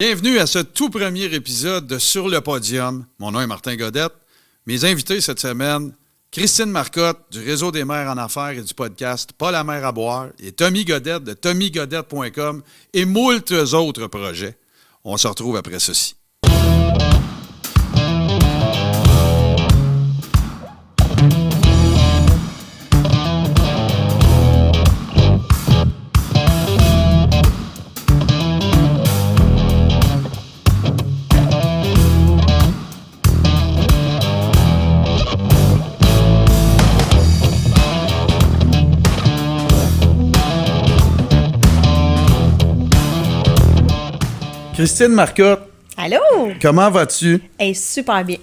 Bienvenue à ce tout premier épisode de Sur le podium. Mon nom est Martin Godette. Mes invités cette semaine, Christine Marcotte du Réseau des mères en affaires et du podcast Pas la mer à boire et Tommy Godette de tommygodette.com et moult autres projets. On se retrouve après ceci. Christine Marcotte. Allô? Comment vas-tu? Hey, super bien.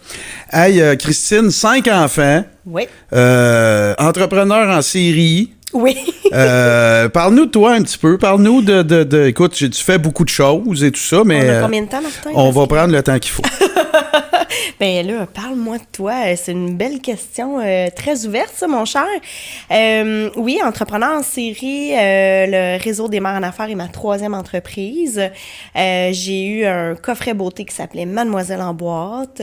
Hey, Christine, 5 enfants. Oui. Entrepreneur en série. Oui. Parle-nous de toi un petit peu. Parle-nous de écoute, tu fais beaucoup de choses et tout ça, mais... On a combien de temps, Martin? On va prendre le temps qu'il faut. Ben là, parle-moi de toi. C'est une belle question, très ouverte, ça, mon cher. Oui, entrepreneur en série, le Réseau des mères en affaires est ma 3e entreprise. J'ai eu un coffret beauté qui s'appelait Mademoiselle en boîte,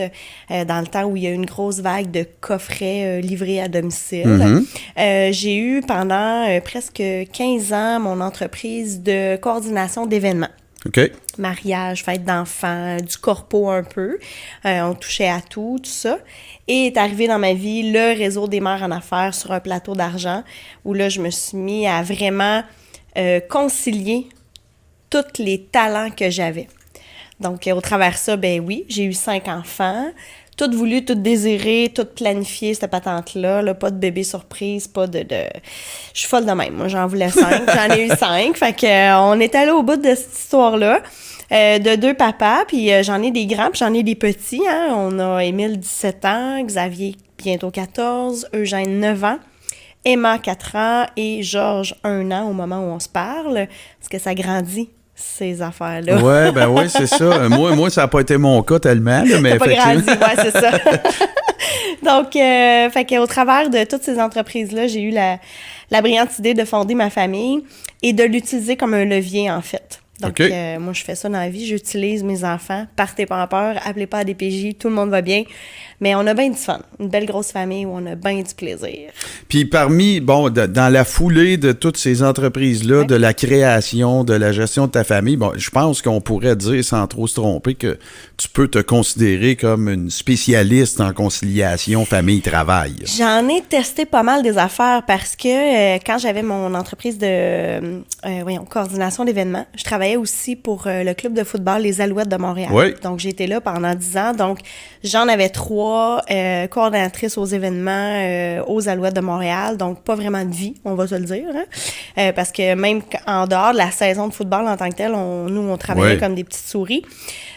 dans le temps où il y a eu une grosse vague de coffrets livrés à domicile. J'ai eu pendant presque 15 ans mon entreprise de coordination d'événements. OK. Mariage, fête d'enfants, du corpo un peu. On touchait à tout ça. Et est arrivé dans ma vie le Réseau des mères en affaires sur un plateau d'argent où là, je me suis mis à vraiment concilier tous les talents que j'avais. Donc, au travers de ça, ben oui, j'ai eu 5 enfants. Tout voulu, tout désiré, tout planifié, cette patente-là. Là, pas de bébé surprise, pas de... Je suis folle de même. Moi, j'en voulais 5. J'en ai eu 5. Fait que on est allé au bout de cette histoire-là. De 2 papas, puis j'en ai des grands, puis j'en ai des petits. Hein. On a Émile, 17 ans, Xavier, bientôt 14, Eugène, 9 ans, Emma, 4 ans, et Georges, 1 an au moment où on se parle, parce que ça grandit. Ces affaires-là. Oui, c'est ça. Moi, ça n'a pas été mon cas tellement, là, mais t'as pas grandi, effectivement... ouais, c'est ça. Donc, fait qu'au travers de toutes ces entreprises-là, j'ai eu la brillante idée de fonder ma famille et de l'utiliser comme un levier, en fait. Donc, Okay. moi, je fais ça dans la vie. J'utilise mes enfants. Partez pas en peur. Appelez pas à DPJ. Tout le monde va bien. Mais on a bien du fun. Une belle grosse famille où on a bien du plaisir. Puis dans la foulée de toutes ces entreprises-là, Ouais. de la création, de la gestion de ta famille, je pense qu'on pourrait dire, sans trop se tromper, que tu peux te considérer comme une spécialiste en conciliation famille-travail. J'en ai testé pas mal des affaires parce que quand j'avais mon entreprise de coordination d'événements, je travaillais aussi pour le club de football Les Alouettes de Montréal. Oui. Donc, j'ai été là pendant 10 ans. Donc, j'en avais 3 coordonnatrices aux événements aux Alouettes de Montréal. Donc, pas vraiment de vie, on va se le dire. Hein? Parce que même en dehors de la saison de football en tant que telle, on travaillait Oui. comme des petites souris.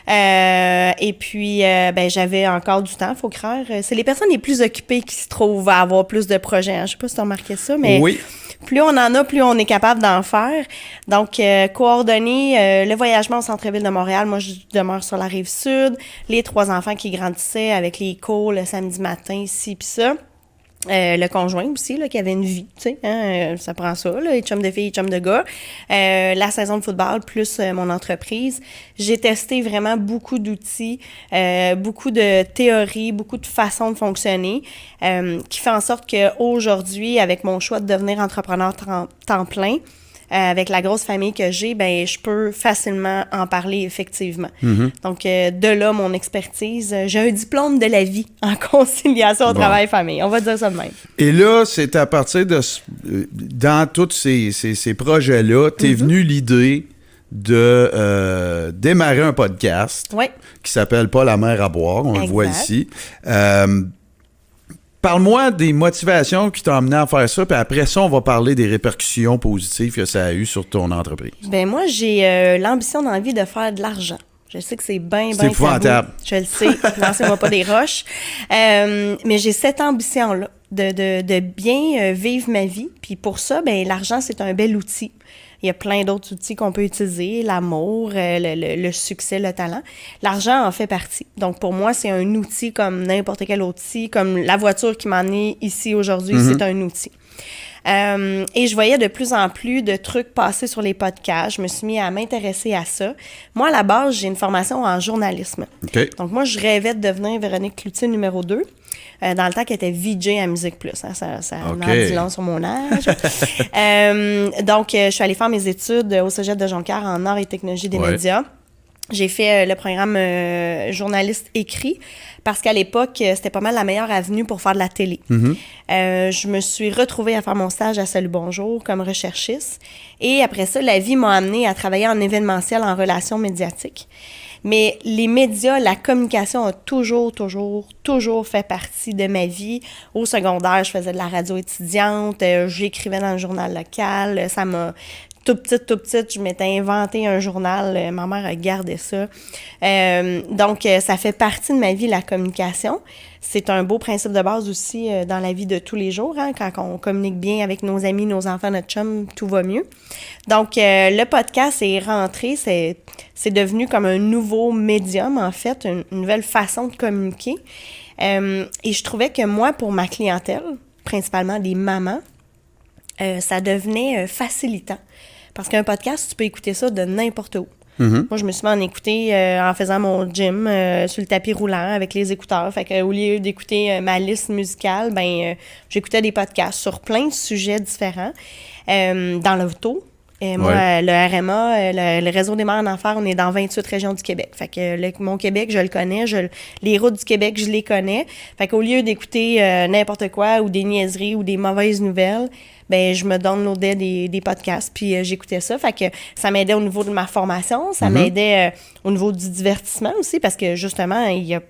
Et puis, j'avais encore du temps, faut croire. C'est les personnes les plus occupées qui se trouvent à avoir plus de projets. Hein? Je sais pas si tu as remarqué ça, mais Oui. plus on en a, plus on est capable d'en faire. Donc, coordonner le voyagement au centre-ville de Montréal. Moi, je demeure sur la Rive-Sud. Les 3 enfants qui grandissaient avec les cours le samedi matin, ici puis ça. Le conjoint aussi, là, qui avait une vie, tu sais, hein, ça prend ça, là, les chums de filles, les chums de gars. La saison de football plus mon entreprise. J'ai testé vraiment beaucoup d'outils, beaucoup de théories, beaucoup de façons de fonctionner, qui fait en sorte qu'aujourd'hui, avec mon choix de devenir entrepreneur temps plein, avec la grosse famille que j'ai, ben je peux facilement en parler effectivement. Donc, de là, mon expertise. J'ai un diplôme de la vie en conciliation au travail-famille. On va dire ça de même. Et là, c'est à partir de... dans tous ces projets-là, t'es venu l'idée de démarrer un podcast Ouais. qui s'appelle Pas la mer à boire, on le voit Exact. ici. Parle-moi des motivations qui t'ont amené à faire ça, puis après ça, on va parler des répercussions positives que ça a eu sur ton entreprise. Ben moi, j'ai l'ambition dans la vie de faire de l'argent. Je sais que c'est bien C'est épouvantable. tabou. Je le sais. Lancez-moi pas des roches. Mais j'ai cette ambition-là de bien vivre ma vie. Puis pour ça, ben l'argent, c'est un bel outil. Il y a plein d'autres outils qu'on peut utiliser, l'amour, le succès, le talent. L'argent en fait partie. Donc, pour moi, c'est un outil comme n'importe quel outil, comme la voiture qui m'en est ici aujourd'hui, c'est un outil. Et je voyais de plus en plus de trucs passer sur les podcasts. Je me suis mis à m'intéresser à ça. Moi, à la base, j'ai une formation en journalisme. OK. Donc, moi, je rêvais de devenir Véronique Cloutier numéro 2. Dans le temps qu'elle était VJ à Musique Plus. Hein, ça OK. en dit long sur mon âge. Donc, je suis allée faire mes études au Cégep de Jonquière en arts et technologies des médias. J'ai fait le programme journaliste écrit parce qu'à l'époque, c'était pas mal la meilleure avenue pour faire de la télé. Je me suis retrouvée à faire mon stage à Salut Bonjour comme recherchiste. Et après ça, la vie m'a amenée à travailler en événementiel en relations médiatiques. Mais les médias, la communication a toujours fait partie de ma vie. Au secondaire, je faisais de la radio étudiante, j'écrivais dans le journal local, ça m'a... Tout petite, je m'étais inventé un journal. Ma mère a gardé ça. Donc, ça fait partie de ma vie, la communication. C'est un beau principe de base aussi dans la vie de tous les jours. Hein, quand on communique bien avec nos amis, nos enfants, notre chum, tout va mieux. Donc, le podcast est rentré. C'est devenu comme un nouveau médium, en fait, une nouvelle façon de communiquer. Et je trouvais que moi, pour ma clientèle, principalement des mamans, ça devenait facilitant. Parce qu'un podcast, tu peux écouter ça de n'importe où. Moi, je me suis mis à en écouter en faisant mon gym sur le tapis roulant avec les écouteurs. Fait qu'au lieu d'écouter ma liste musicale, j'écoutais des podcasts sur plein de sujets différents. Dans l'auto. Moi, le RMA, le Réseau des mères en affaires, on est dans 28 régions du Québec. Fait que mon Québec, je le connais. Les routes du Québec, je les connais. Fait qu'au lieu d'écouter n'importe quoi ou des niaiseries ou des mauvaises nouvelles, je me downloadais des podcasts, puis j'écoutais ça. Fait que ça m'aidait au niveau de ma formation, ça m'aidait au niveau du divertissement aussi, parce que justement, il y a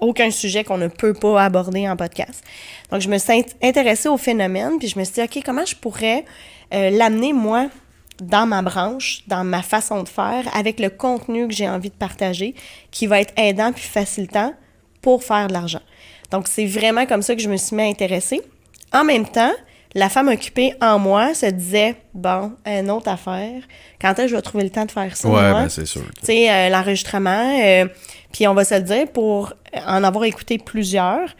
aucun sujet qu'on ne peut pas aborder en podcast. Donc, je me suis intéressée au phénomène, puis je me suis dit, OK, comment je pourrais l'amener, moi, dans ma branche, dans ma façon de faire, avec le contenu que j'ai envie de partager, qui va être aidant puis facilitant pour faire de l'argent. Donc, c'est vraiment comme ça que je me suis mis à intéresser. En même temps, la femme occupée en moi se disait, bon, une autre affaire, quand est-ce que je vais trouver le temps de faire ça, moi? Ouais, c'est sûr. Tu sais, l'enregistrement, puis on va se le dire, pour en avoir écouté plusieurs,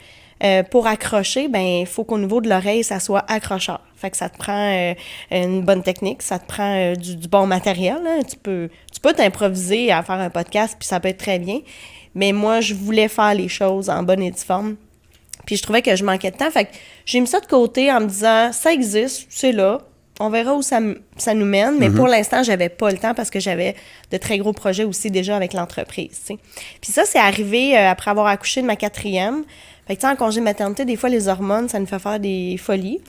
pour accrocher, il faut qu'au niveau de l'oreille, ça soit accrocheur. Fait que ça te prend une bonne technique, ça te prend du bon matériel. Hein. Tu peux t'improviser à faire un podcast, puis ça peut être très bien. Mais moi, je voulais faire les choses en bonne et due forme. Puis je trouvais que je manquais de temps. Fait que j'ai mis ça de côté en me disant, ça existe, c'est là. On verra où ça nous mène. Mais pour l'instant, j'avais pas le temps parce que j'avais de très gros projets aussi déjà avec l'entreprise. T'sais. Puis ça, c'est arrivé après avoir accouché de ma 4e. Fait que, tu sais, en congé maternité, des fois, les hormones, ça nous fait faire des folies.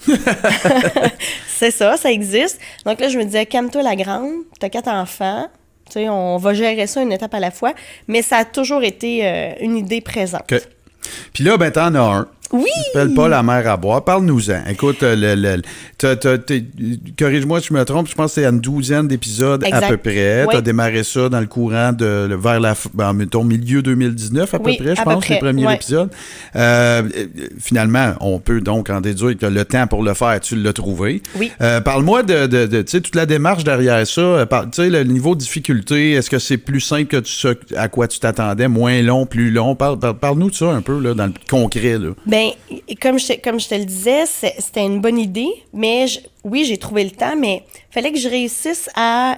C'est ça existe. Donc là, je me disais, calme-toi la grande, t'as 4 enfants, tu sais, on va gérer ça une étape à la fois. Mais ça a toujours été une idée présente. OK. Puis là, t'en as un. Oui! S'appelle pas la mer à boire. Parle-nous-en. Écoute, corrige-moi si je me trompe, je pense que c'est à une 12aine d'épisodes exact. À peu près. Oui. Tu as démarré ça dans le courant vers mettons, milieu 2019 à peu près, je pense, les premiers épisodes. Finalement, on peut donc en déduire que le temps pour le faire, tu l'as trouvé. Oui. Parle-moi de toute la démarche derrière ça. Tu sais, le niveau de difficulté, est-ce que c'est plus simple que ce à quoi tu t'attendais, moins long, plus long? Parle-nous de ça un peu là, dans le concret. Là. Comme je te le disais, c'était une bonne idée, mais oui, j'ai trouvé le temps, mais il fallait que je réussisse à,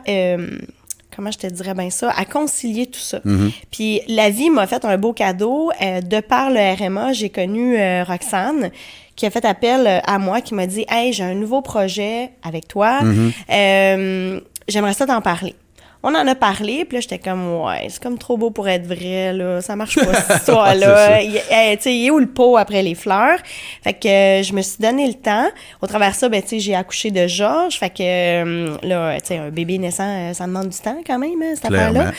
comment je te dirais bien ça, à concilier tout ça. Puis la vie m'a fait un beau cadeau. De par le RMA, j'ai connu Roxane, qui a fait appel à moi, qui m'a dit « Hey, j'ai un nouveau projet avec toi, j'aimerais ça t'en parler. » On en a parlé, puis là, j'étais comme, ouais, c'est comme trop beau pour être vrai, là, ça marche pas, cette histoire-là. Tu sais, il est où le pot après les fleurs? Fait que je me suis donné le temps. Au travers de ça, tu sais, j'ai accouché de Georges, fait que là, tu sais, un bébé naissant, ça demande du temps quand même, cette affaire-là.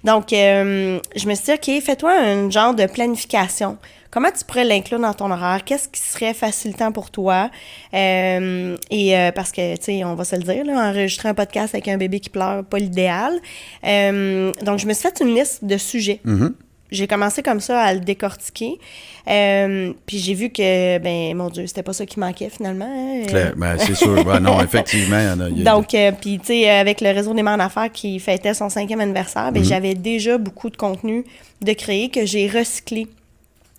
Donc, je me suis dit, OK, fais-toi un genre de planification. Comment tu pourrais l'inclure dans ton horaire? Qu'est-ce qui serait facilitant pour toi? Parce que, tu sais, on va se le dire, là, enregistrer un podcast avec un bébé qui pleure, pas l'idéal. Donc, je me suis fait une liste de sujets. J'ai commencé comme ça à le décortiquer. Puis j'ai vu que, mon Dieu, c'était pas ça qui manquait finalement. Claire, c'est sûr. Non, effectivement. Donc, puis tu sais, avec le Réseau des mères en affaires qui fêtait son 5e anniversaire, j'avais déjà beaucoup de contenu de créer que j'ai recyclé.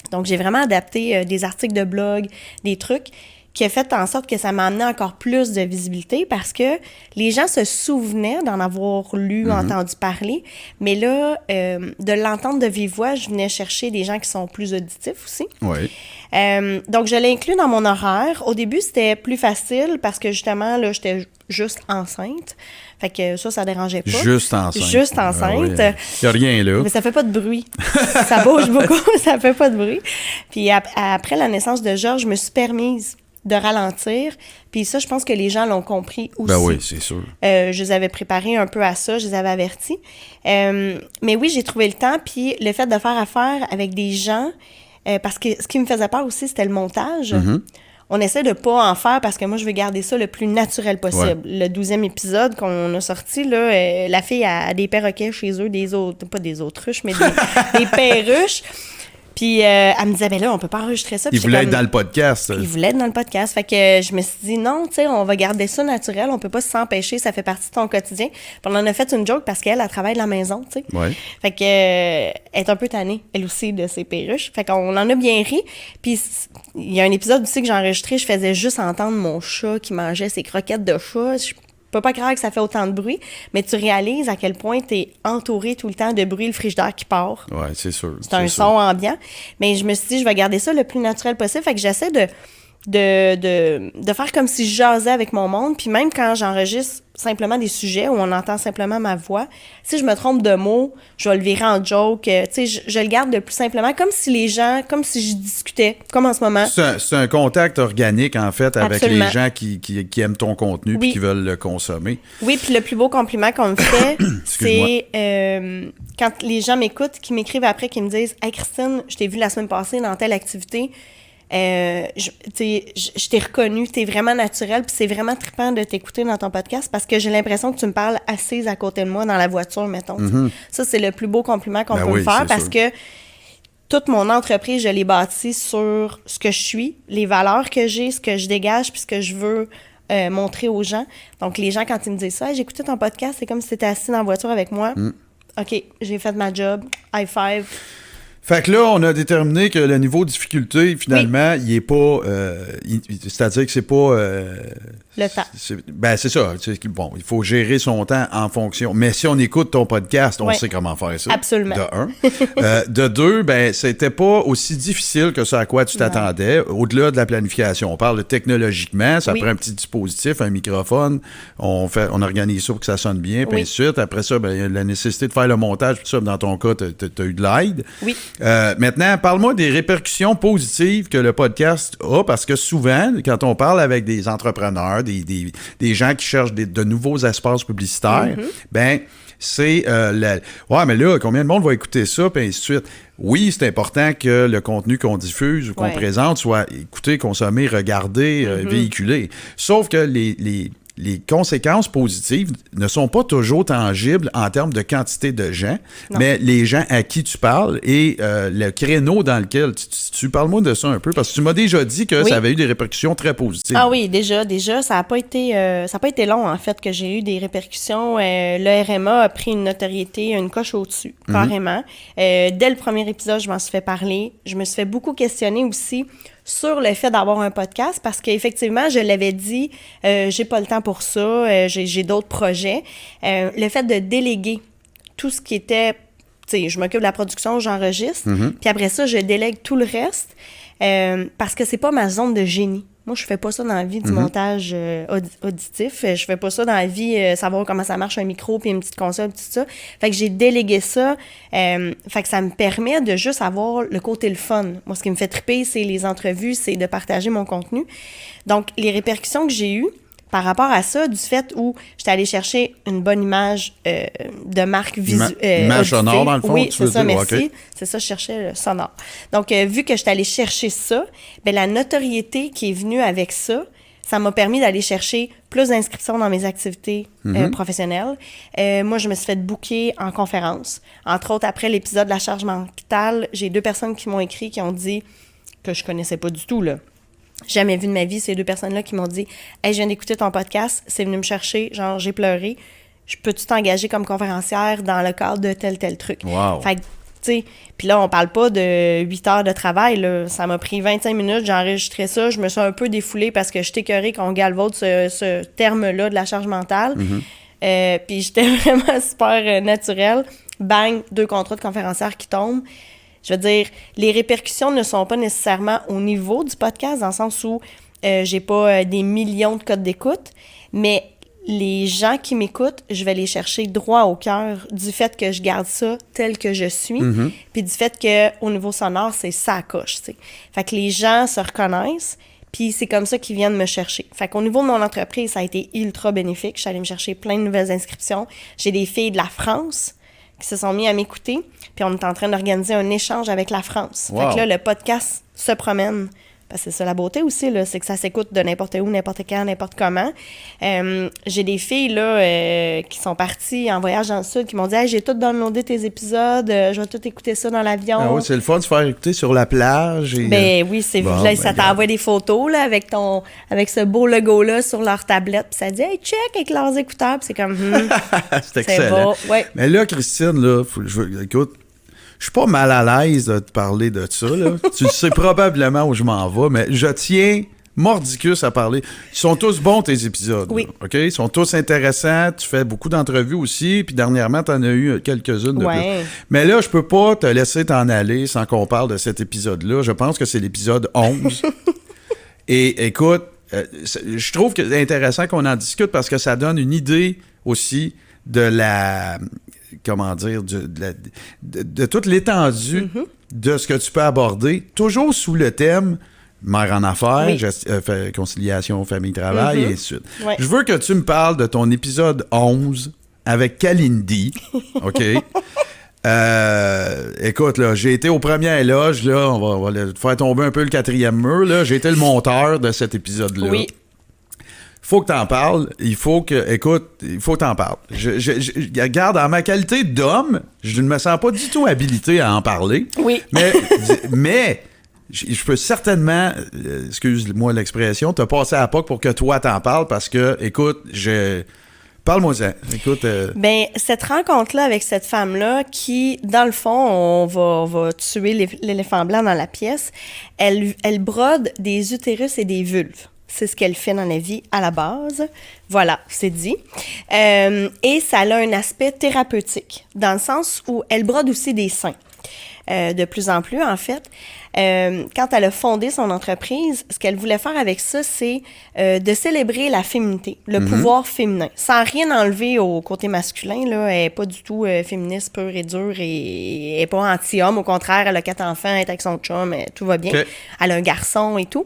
Donc, j'ai vraiment adapté des articles de blog, des trucs qui a fait en sorte que ça m'a amené encore plus de visibilité parce que les gens se souvenaient d'en avoir lu, entendu parler, mais là, de l'entendre de vive voix, je venais chercher des gens qui sont plus auditifs aussi. Oui. Donc, je l'ai inclus dans mon horaire. Au début, c'était plus facile parce que justement, là, j'étais juste enceinte. Fait que ça dérangeait pas. Juste enceinte. Juste enceinte. Il n'y a rien là. Mais ça fait pas de bruit. Ça bouge beaucoup, ça fait pas de bruit. Puis après la naissance de Georges, je me suis permise de ralentir. Puis ça, je pense que les gens l'ont compris aussi. Ben oui, c'est sûr. Je les avais préparés un peu à ça, je les avais avertis. Mais oui, j'ai trouvé le temps. Puis le fait de faire affaire avec des gens, parce que ce qui me faisait peur aussi, c'était le montage. On essaie de pas en faire parce que moi, je veux garder ça le plus naturel possible. Ouais. Le 12e épisode qu'on a sorti, là, la fille a des perroquets chez eux, pas des autruches, mais des perruches. Puis elle me disait, ben là, on peut pas enregistrer ça. Il voulait être dans le podcast. Il voulait être dans le podcast. Fait que je me suis dit, non, tu sais, on va garder ça naturel. On peut pas s'empêcher. Ça fait partie de ton quotidien. Puis on en a fait une joke parce qu'elle travaille de la maison, tu sais. Ouais. Fait que elle est un peu tannée, elle aussi, de ses perruches. Fait qu'on en a bien ri. Puis il y a un épisode aussi que j'ai enregistré. Je faisais juste entendre mon chat qui mangeait ses croquettes de chat. Je peux pas croire que ça fait autant de bruit, mais tu réalises à quel point tu es entouré tout le temps de bruit, le frigidaire qui part. Oui, c'est sûr. C'est un son ambiant. Mais je me suis dit, je vais garder ça le plus naturel possible. Fait que j'essaie de faire comme si je jasais avec mon monde. Puis même quand j'enregistre simplement des sujets où on entend simplement ma voix, si je me trompe de mots, je vais le virer en joke. Tu sais, je le garde le plus simplement, comme si je discutais, comme en ce moment. C'est un contact organique, en fait, avec Absolument. les gens qui aiment ton contenu et qui veulent le consommer. Oui, puis le plus beau compliment qu'on me fait, c'est quand les gens m'écoutent, qui m'écrivent après, qui me disent « Hey Christine, je t'ai vue la semaine passée dans telle activité. Je t'ai reconnue, t'es vraiment naturelle, puis c'est vraiment trippant de t'écouter dans ton podcast parce que j'ai l'impression que tu me parles assise à côté de moi dans la voiture, mettons. Ça, c'est le plus beau compliment qu'on peut me faire parce que toute mon entreprise, je l'ai bâtie sur ce que je suis, les valeurs que j'ai, ce que je dégage, puis ce que je veux montrer aux gens. Donc, les gens, quand ils me disent ça, hey, j'ai écouté ton podcast, c'est comme si tu étais assis dans la voiture avec moi. OK, j'ai fait ma job, high five. Fait que là, on a déterminé que le niveau de difficulté, finalement, il est pas... c'est-à-dire que c'est pas... le temps. C'est ça. Bon, il faut gérer son temps en fonction. Mais si on écoute ton podcast, on sait comment faire ça. Absolument. De un. De deux, c'était pas aussi difficile que ça à quoi tu t'attendais, au-delà de la planification. On parle de technologiquement, ça prend un petit dispositif, un microphone, on organise ça pour que ça sonne bien, puis ainsi de suite. Après ça, il y a la nécessité de faire le montage, puis ça, dans ton cas, t'as eu de l'aide. Oui. Maintenant, parle-moi des répercussions positives que le podcast a, parce que souvent, quand on parle avec des entrepreneurs, des gens qui cherchent de nouveaux espaces publicitaires, c'est ouais, mais là, combien de monde va écouter ça, puis ainsi de suite. Oui, c'est important que le contenu qu'on diffuse ou qu'on présente soit écouté, consommé, regardé, véhiculé. Sauf que les conséquences positives ne sont pas toujours tangibles en termes de quantité de gens, mais les gens à qui tu parles et le créneau dans lequel tu parles-moi de ça un peu, parce que tu m'as déjà dit que ça avait eu des répercussions très positives. Ah oui, déjà, ça n'a pas été long, en fait, que j'ai eu des répercussions. Le RMA a pris une notoriété, une coche au-dessus, carrément. Dès le premier épisode, je m'en suis fait parler. Je me suis fait beaucoup questionner aussi sur le fait d'avoir un podcast parce qu'effectivement, je l'avais dit, j'ai pas le temps pour ça, j'ai d'autres projets. Le fait de déléguer tout ce qui était, tu sais, je m'occupe de la production, j'enregistre, puis après ça, je délègue tout le reste parce que c'est pas ma zone de génie. Moi, je fais pas ça dans la vie du montage auditif. Je fais pas ça dans la vie, savoir comment ça marche un micro puis une petite console, tout ça. Fait que j'ai délégué ça. Fait que ça me permet de juste avoir le côté le fun. Moi, ce qui me fait triper, c'est les entrevues, c'est de partager mon contenu. Donc, les répercussions que j'ai eues par rapport à ça, du fait où j'étais allée chercher une bonne image de marque visuelle. Image sonore, dans le fond, oui, tu c'est veux ça, dire? merci. Okay. C'est ça, je cherchais le sonore. Donc, vu que j'étais allée chercher ça, la notoriété qui est venue avec ça, ça m'a permis d'aller chercher plus d'inscriptions dans mes activités professionnelles. Moi, je me suis fait booker en conférence. Entre autres, après l'épisode de la charge mentale, j'ai 2 personnes qui m'ont écrit, qui ont dit que je connaissais pas du tout, là. Jamais vu de ma vie, ces 2 personnes-là qui m'ont dit « Hey, je viens d'écouter ton podcast, c'est venu me chercher, genre, j'ai pleuré. Peux-tu t'engager comme conférencière dans le cadre de tel truc? » Wow. Fait que, tu sais. Puis là, on parle pas de 8 heures de travail, là. Ça m'a pris 25 minutes, j'ai enregistré ça. Je me suis un peu défoulée parce que j'étais écœurée qu'on galvaude ce terme-là de la charge mentale. Puis j'étais vraiment super naturelle. Bang, 2 contrats de conférencière qui tombent. Je veux dire, les répercussions ne sont pas nécessairement au niveau du podcast, dans le sens où j'ai pas des millions de codes d'écoute, mais les gens qui m'écoutent, je vais les chercher droit au cœur du fait que je garde ça tel que je suis, puis du fait qu'au niveau sonore, c'est ça coche, tu sais. Fait que les gens se reconnaissent, puis c'est comme ça qu'ils viennent me chercher. Fait qu'au niveau de mon entreprise, ça a été ultra bénéfique. Je suis allée me chercher plein de nouvelles inscriptions. J'ai des filles de la France qui se sont mis à m'écouter, puis on est en train d'organiser un échange avec la France. Wow. Fait que là, le podcast se promène. Parce que c'est ça la beauté aussi, là, c'est que ça s'écoute de n'importe où, n'importe quand, n'importe comment. J'ai des filles là qui sont parties en voyage dans le sud, qui m'ont dit hey, « j'ai tout downloadé tes épisodes, je vais tout écouter ça dans l'avion. » Ah oui, c'est le fun de se faire écouter sur la plage. Et, Ben oui, c'est bon, là, ça t'envoie des photos là, avec ce beau logo-là sur leur tablette, puis ça dit « Hey, check » avec leurs écouteurs, puis c'est comme c'est excellent. beau, ouais. Mais là, Christine, là, écoute, je suis pas mal à l'aise de te parler de ça. Là. Tu sais probablement où je m'en vais, mais je tiens mordicus à parler. Ils sont tous bons, tes épisodes. Oui. Là, OK? Ils sont tous intéressants. Tu fais beaucoup d'entrevues aussi. Puis dernièrement, tu en as eu quelques-unes de Ouais. plus. Mais là, je peux pas te laisser t'en aller sans qu'on parle de cet épisode-là. Je pense que c'est l'épisode 11. Et écoute, je trouve que c'est intéressant qu'on en discute parce que ça donne une idée aussi de la... comment dire, de toute l'étendue de ce que tu peux aborder, toujours sous le thème mère en affaires, Oui. conciliation famille-travail, et ainsi de suite. Ouais. Je veux que tu me parles de ton épisode 11 avec Kalindi, OK? Écoute, là, j'ai été au premier éloge, là, on va faire tomber un peu le 4e mur, là. J'ai été le monteur de cet épisode-là. Oui. Faut que t'en parles. Il faut que t'en parles. Regarde, en ma qualité d'homme, je ne me sens pas du tout habilité à en parler. Oui. Mais je peux certainement, excuse-moi l'expression, te passer à la POC pour que toi t'en parles parce que, écoute, parle-moi-en. Écoute. Ben, cette rencontre-là avec cette femme-là qui, dans le fond, on va tuer l'éléphant blanc dans la pièce, elle brode des utérus et des vulves. C'est ce qu'elle fait dans la vie à la base. Voilà, c'est dit. Et ça a un aspect thérapeutique, dans le sens où elle brode aussi des seins. De plus en plus, en fait. Quand elle a fondé son entreprise, ce qu'elle voulait faire avec ça, c'est de célébrer la féminité, le pouvoir féminin, sans rien enlever au côté masculin. Là, elle n'est pas du tout féministe pure et dure et elle n'est pas anti-homme. Au contraire, elle a 4 enfants, elle est avec son chum, tout va bien. Okay. Elle a un garçon et tout.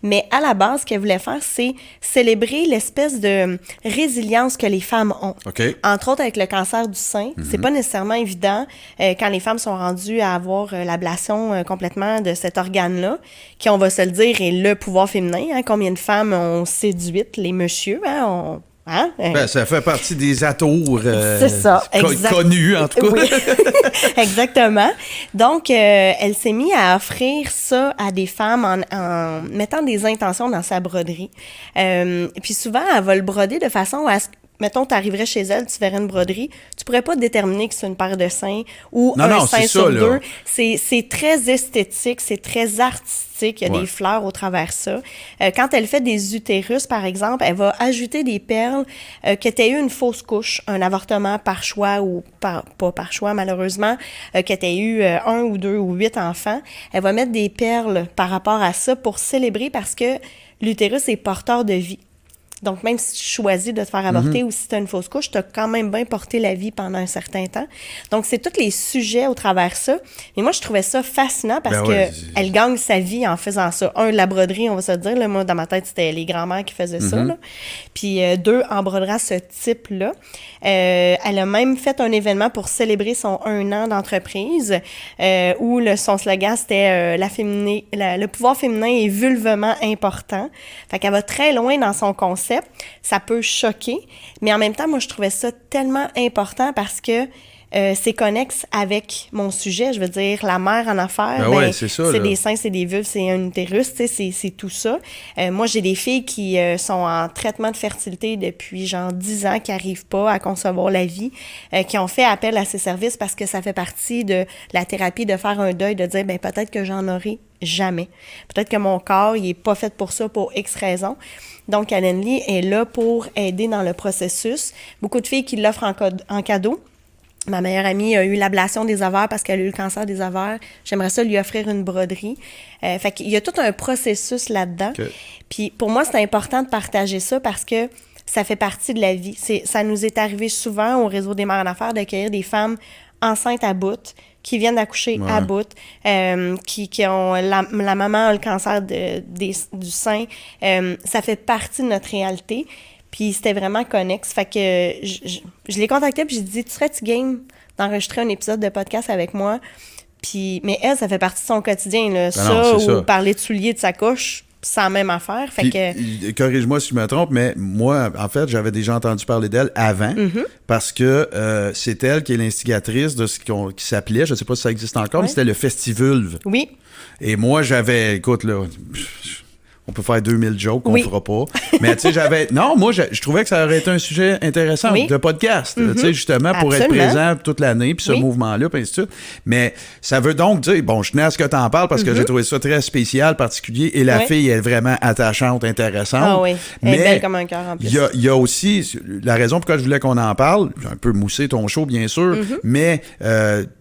Mais à la base, ce qu'elle voulait faire, c'est célébrer l'espèce de résilience que les femmes ont. Okay. Entre autres, avec le cancer du sein, c'est pas nécessairement évident quand les femmes sont rendues à avoir l'ablation complètement de cet organe-là, qui, on va se le dire, est le pouvoir féminin. Hein? Combien de femmes ont séduite les messieurs? Hein? Ben, ça fait partie des atours c'est ça, connus, en tout cas. Oui. Exactement. Donc, elle s'est mise à offrir ça à des femmes en mettant des intentions dans sa broderie. Puis souvent, elle va le broder de façon à ce que, mettons, tu arriverais chez elle, tu verrais une broderie, tu pourrais pas déterminer que c'est une paire de seins ou un sein sur deux. C'est très esthétique, c'est très artistique, il y a des fleurs au travers ça. Quand elle fait des utérus, par exemple, elle va ajouter des perles que tu eu une fausse couche, un avortement par choix ou pas par choix, malheureusement, que tu eu 1 ou 2 ou 8 enfants. Elle va mettre des perles par rapport à ça pour célébrer parce que l'utérus est porteur de vie. Donc, même si tu choisis de te faire avorter ou si tu as une fausse couche, tu as quand même bien porté la vie pendant un certain temps. Donc, c'est tous les sujets au travers ça. Mais moi, je trouvais ça fascinant parce qu'elle gagne sa vie en faisant ça. 1, la broderie, on va se dire. Là, moi, dans ma tête, c'était les grands-mères qui faisaient ça. Là. Puis 2, en brodera ce type-là. Elle a même fait un événement pour célébrer son 1 an d'entreprise où son slogan, c'était le pouvoir féminin est vulvement important. Fait qu'elle va très loin dans son concept. Ça peut choquer, mais en même temps, moi, je trouvais ça tellement important parce que c'est connexe avec mon sujet. Je veux dire, la mère en affaires, c'est ça, c'est là. des seins, c'est des vulves, c'est un utérus, tu sais, c'est tout ça. Moi, j'ai des filles qui sont en traitement de fertilité depuis genre 10 ans, qui n'arrivent pas à concevoir la vie, qui ont fait appel à ces services parce que ça fait partie de la thérapie de faire un deuil, de dire, ben peut-être que j'en aurai jamais. Peut-être que mon corps, il est pas fait pour ça, pour X raisons. Donc, Calendly est là pour aider dans le processus. Beaucoup de filles qui l'offrent en cadeau. Ma meilleure amie a eu l'ablation des ovaires parce qu'elle a eu le cancer des ovaires. J'aimerais ça lui offrir une broderie. Fait qu'il y a tout un processus là-dedans. Okay. Puis pour moi, c'est important de partager ça parce que ça fait partie de la vie. Ça nous est arrivé souvent au Réseau des mères en affaires d'accueillir des femmes enceintes à bout, qui viennent d'accoucher à bout, qui ont la maman a le cancer du sein. Ça fait partie de notre réalité. Puis c'était vraiment connexe. Fait que je l'ai contactée puis j'ai dit, tu serais-tu game d'enregistrer un épisode de podcast avec moi? Puis, mais elle, ça fait partie de son quotidien, là. Ça. Parler de souliers de sa couche, c'est la même affaire. Fait que... Corrige-moi si je me trompe, mais moi, en fait, j'avais déjà entendu parler d'elle avant parce que c'est elle qui est l'instigatrice de ce qui s'appelait, je ne sais pas si ça existe encore, mais c'était le Festivulve. Oui. Et moi, écoute, là... On peut faire 2000 jokes qu'on fera pas. Mais tu sais, moi, je trouvais que ça aurait été un sujet intéressant de podcast. Tu sais, justement, pour être présent toute l'année, puis ce mouvement-là, puis ainsi de suite. Mais ça veut donc dire, bon, je tenais à ce que tu en parles parce que j'ai trouvé ça très spécial, particulier, et la fille est vraiment attachante, intéressante. Ah oui, elle est belle comme un cœur en plus. Il y a aussi, la raison pourquoi je voulais qu'on en parle, j'ai un peu moussé ton show, bien sûr, mais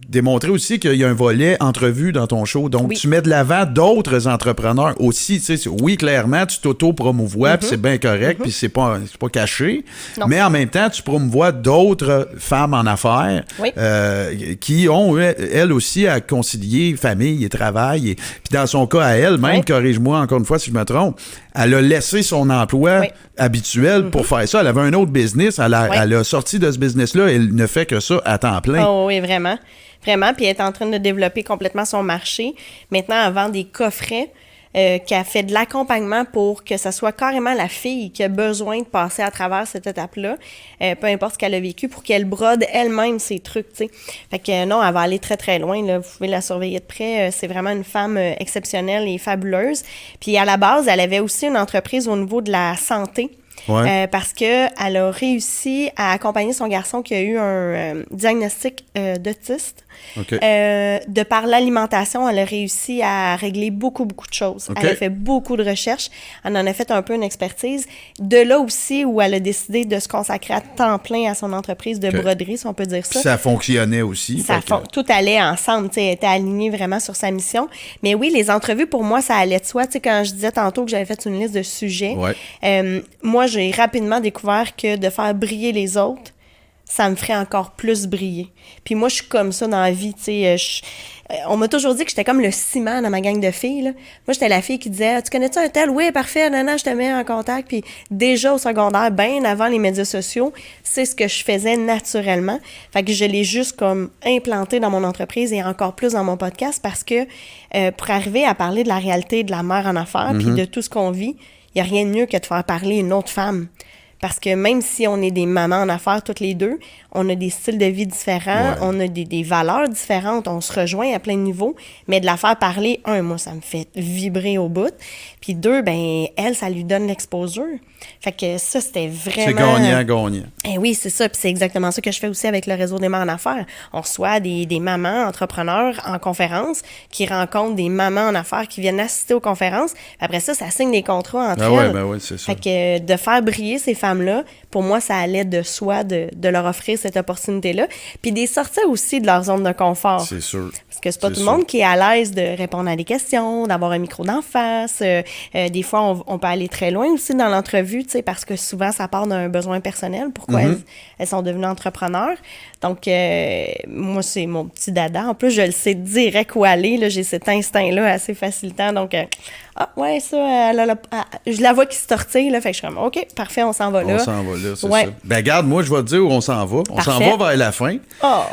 démontrer aussi qu'il y a un volet entrevue dans ton show. Donc, tu mets de l'avant d'autres entrepreneurs aussi. Tu sais, oui, clairement, tu t'auto-promouvois, puis c'est bien correct, puis c'est pas caché. Non. Mais en même temps, tu promouvois d'autres femmes en affaires qui ont, elles aussi, à concilier famille et travail. Puis dans son cas, à elle, même, corrige-moi encore une fois si je me trompe, elle a laissé son emploi habituel pour faire ça. Elle avait un autre business. Elle a sorti de ce business-là. Elle ne fait que ça à temps plein. Oh oui, vraiment. Vraiment. Puis elle est en train de développer complètement son marché. Maintenant, elle vend des coffrets qui a fait de l'accompagnement pour que ça soit carrément la fille qui a besoin de passer à travers cette étape-là, peu importe ce qu'elle a vécu, pour qu'elle brode elle-même ses trucs, tu sais. Fait que non, elle va aller très, très loin, là. Vous pouvez la surveiller de près. C'est vraiment une femme exceptionnelle et fabuleuse. Puis à la base, elle avait aussi une entreprise au niveau de la santé. Parce qu'elle a réussi à accompagner son garçon qui a eu un diagnostic d'autiste. De par l'alimentation, elle a réussi à régler beaucoup, beaucoup de choses. Elle a fait beaucoup de recherches. Elle en a fait un peu une expertise. De là aussi où elle a décidé de se consacrer à temps plein à son entreprise de broderie, si on peut dire ça. Puis ça fonctionnait aussi. Tout allait ensemble. Elle était alignée vraiment sur sa mission. Mais oui, les entrevues, pour moi, ça allait de soi. T'sais, quand je disais tantôt que j'avais fait une liste de sujets, moi, j'ai rapidement découvert que de faire briller les autres, ça me ferait encore plus briller. Puis moi, je suis comme ça dans la vie, tu sais. On m'a toujours dit que j'étais comme le ciment dans ma gang de filles, là. Moi, j'étais la fille qui disait « Tu connais-tu un tel? Oui, parfait, nana, je te mets en contact. » Puis déjà au secondaire, bien avant les médias sociaux, c'est ce que je faisais naturellement. Fait que je l'ai juste comme implanté dans mon entreprise et encore plus dans mon podcast parce que pour arriver à parler de la réalité de la mère en affaires puis de tout ce qu'on vit, il n'y a rien de mieux que de faire parler une autre femme. Parce que même si on est des mamans en affaires toutes les deux, on a des styles de vie différents, on a des valeurs différentes, on se rejoint à plein de niveaux, mais de la faire parler, moi, ça me fait vibrer au bout. Puis deux, elle, ça lui donne l'exposure. Fait que ça, c'était vraiment... C'est gagnant-gagnant. Oui, c'est ça. Puis c'est exactement ça que je fais aussi avec le Réseau des mères en affaires. On reçoit des mamans entrepreneurs en conférence qui rencontrent des mamans en affaires qui viennent assister aux conférences. Après ça signe des contrats entre elles. Oui, c'est ça. Fait que de faire briller ces femmes-là, pour moi, ça allait de soi de leur offrir cette opportunité-là. Puis des sortir aussi de leur zone de confort. C'est sûr. Parce que c'est pas tout le monde qui est à l'aise de répondre à des questions, d'avoir un micro d'en face. Des fois, on peut aller très loin aussi dans l'entrevue, tu sais, parce que souvent, ça part d'un besoin personnel. Pourquoi elles sont devenues entrepreneurs. Donc, moi, c'est mon petit dada. En plus, je le sais direct où aller. Là, j'ai cet instinct-là assez facilitant. Donc, je la vois qui se tortille. Là, fait que je suis comme, OK, parfait, on s'en va là. On s'en va là, c'est ça. Ben, regarde, moi, je vais te dire où on s'en va. On s'en va vers la fin. Oh.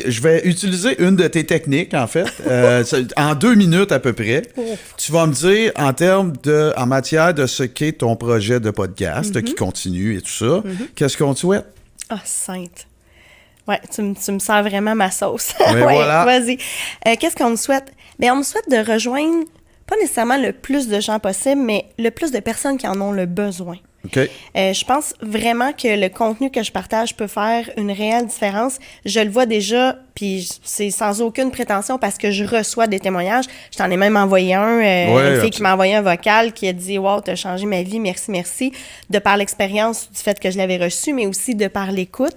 Je vais utiliser une de tes techniques, en fait, en 2 minutes à peu près. Tu vas me dire, en matière de ce qu'est ton projet de podcast qui continue et tout ça, qu'est-ce qu'on te souhaite? Ah, sainte. Ouais, tu me sers vraiment ma sauce. Mais Ouais, voilà. vas-y. Qu'est-ce qu'on me souhaite? Bien, on me souhaite de rejoindre, pas nécessairement le plus de gens possible, mais le plus de personnes qui en ont le besoin. OK. Je pense vraiment que le contenu que je partage peut faire une réelle différence. Je le vois déjà, puis c'est sans aucune prétention parce que je reçois des témoignages. Je t'en ai même envoyé un, une fille qui m'a envoyé un vocal qui a dit « Wow, t'as changé ma vie, merci, merci », de par l'expérience du fait que je l'avais reçu, mais aussi de par l'écoute.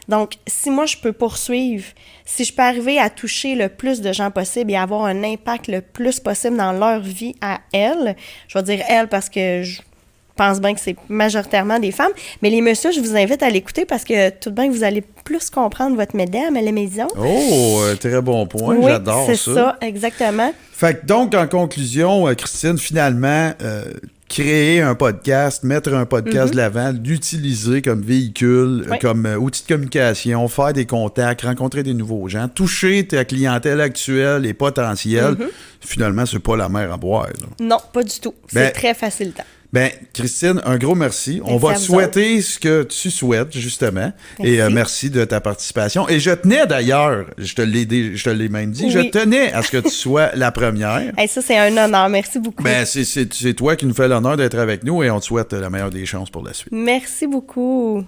Donc, si moi, je peux poursuivre, si je peux arriver à toucher le plus de gens possible et avoir un impact le plus possible dans leur vie à elles, je vais dire « elles » parce que je pense bien que c'est majoritairement des femmes. Mais les messieurs, je vous invite à l'écouter parce que tout de bien que vous allez plus comprendre votre mesdames à la maison. Oh, très bon point. Oui, J'adore c'est ça. ça, exactement. Fait que donc, en conclusion, Christine, finalement, créer un podcast, mettre un podcast de l'avant, l'utiliser comme véhicule, Oui. comme outil de communication, faire des contacts, rencontrer des nouveaux gens, toucher ta clientèle actuelle et potentielle, finalement, c'est pas la mer à boire. Là. Non, pas du tout. C'est Ben, très facilitant. Ben, Christine, un gros merci. On va à te vous souhaiter ce que tu souhaites, justement. Merci. Et merci de ta participation. Et je tenais d'ailleurs, je te l'ai même dit, je Oui. tenais à ce que tu sois la première. Hey, ça, c'est un honneur. Merci beaucoup. Ben, c'est toi qui nous fais l'honneur d'être avec nous et on te souhaite la meilleure des chances pour la suite. Merci beaucoup.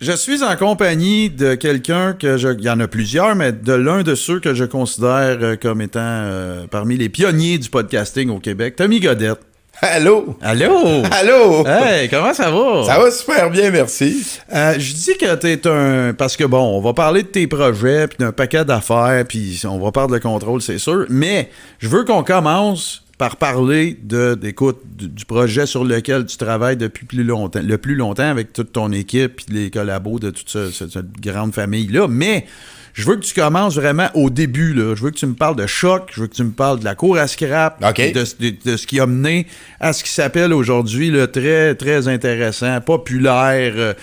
Je suis en compagnie de quelqu'un il y en a plusieurs, mais de l'un de ceux que je considère comme étant parmi les pionniers du podcasting au Québec, Tommy Godette. Allô? Allô? Allô? Hey, comment ça va? Ça va super bien, merci. Je dis que t'es un... Parce que bon, on va parler de tes projets, puis d'un paquet d'affaires, puis on va perdre le contrôle, c'est sûr, mais je veux qu'on commence par parler du projet sur lequel tu travailles depuis le plus longtemps avec toute ton équipe puis les collabos de toute cette grande famille-là. Mais je veux que tu commences vraiment au début. Là. Je veux que tu me parles de Choc, je veux que tu me parles de la cour à scrap, OK. de ce qui a mené à ce qui s'appelle aujourd'hui le très, très intéressant, populaire,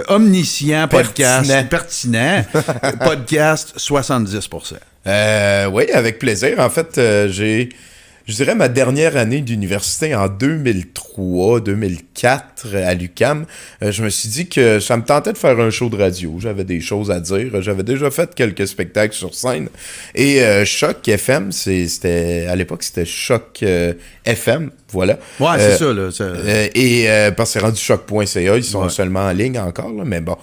omniscient podcast, pertinent podcast 70%. Oui, avec plaisir. En fait, je dirais ma dernière année d'université en 2003-2004 à l'UQAM, je me suis dit que ça me tentait de faire un show de radio. J'avais des choses à dire. J'avais déjà fait quelques spectacles sur scène. Et Choc FM, à l'époque, c'était Choc FM. Voilà. Ouais, c'est ça, là. Parce que c'est rendu choc.ca, ils sont seulement en ligne encore, là, mais bon,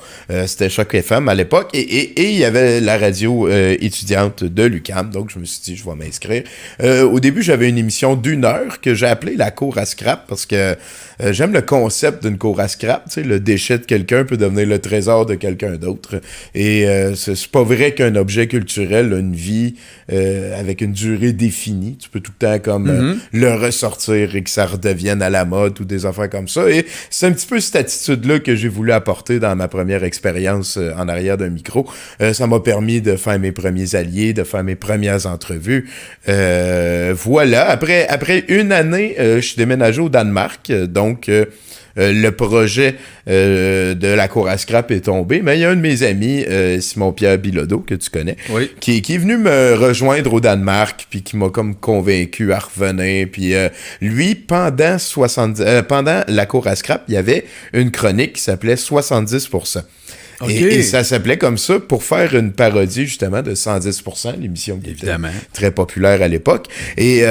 c'était Choc FM à l'époque, et il y avait la radio étudiante de l'UQAM, donc je me suis dit, je vais m'inscrire. Au début, j'avais une émission d'1 heure que j'ai appelée la cour à scrap, parce que j'aime le concept d'une cour à scrap, tu sais, le déchet de quelqu'un peut devenir le trésor de quelqu'un d'autre, et c'est pas vrai qu'un objet culturel a une vie avec une durée définie, tu peux tout le temps comme le ressortir et que ça redevienne à la mode ou des affaires comme ça. Et c'est un petit peu cette attitude-là que j'ai voulu apporter dans ma première expérience en arrière d'un micro. Ça m'a permis de faire mes premiers alliés, de faire mes premières entrevues. Voilà. Après une année, je suis déménagé au Danemark. Donc, le projet de la cour à scrap est tombé, mais il y a un de mes amis, Simon-Pierre Bilodeau, que tu connais, Oui. qui est venu me rejoindre au Danemark, puis qui m'a comme convaincu à revenir. Puis lui, pendant la cour à scrap, il y avait une chronique qui s'appelait 70%. Okay. Et ça s'appelait comme ça pour faire une parodie justement de 110%, l'émission qui était très populaire à l'époque. Et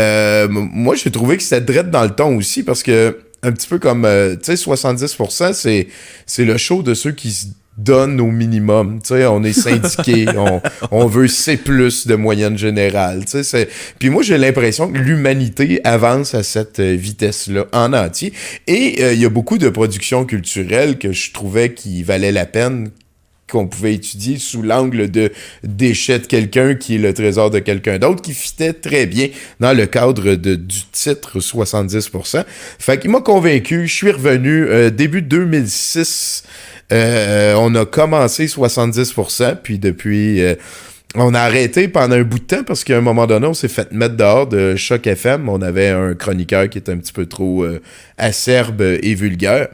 moi, j'ai trouvé que c'était direct dans le ton aussi parce que un petit peu comme, tu sais, 70%, c'est le show de ceux qui se donnent au minimum. Tu sais, on est syndiqué, on veut C+ de moyenne générale. Tu sais, puis moi, j'ai l'impression que l'humanité avance à cette vitesse-là en entier. Et il y a beaucoup de productions culturelles que je trouvais qui valaient la peine qu'on pouvait étudier sous l'angle de déchet de quelqu'un qui est le trésor de quelqu'un d'autre, qui fitait très bien dans le cadre du titre 70%. Fait qu'il m'a convaincu, je suis revenu début 2006, on a commencé 70%, puis depuis... on a arrêté pendant un bout de temps parce qu'à un moment donné, on s'est fait mettre dehors de Choc FM. On avait un chroniqueur qui était un petit peu trop acerbe et vulgaire.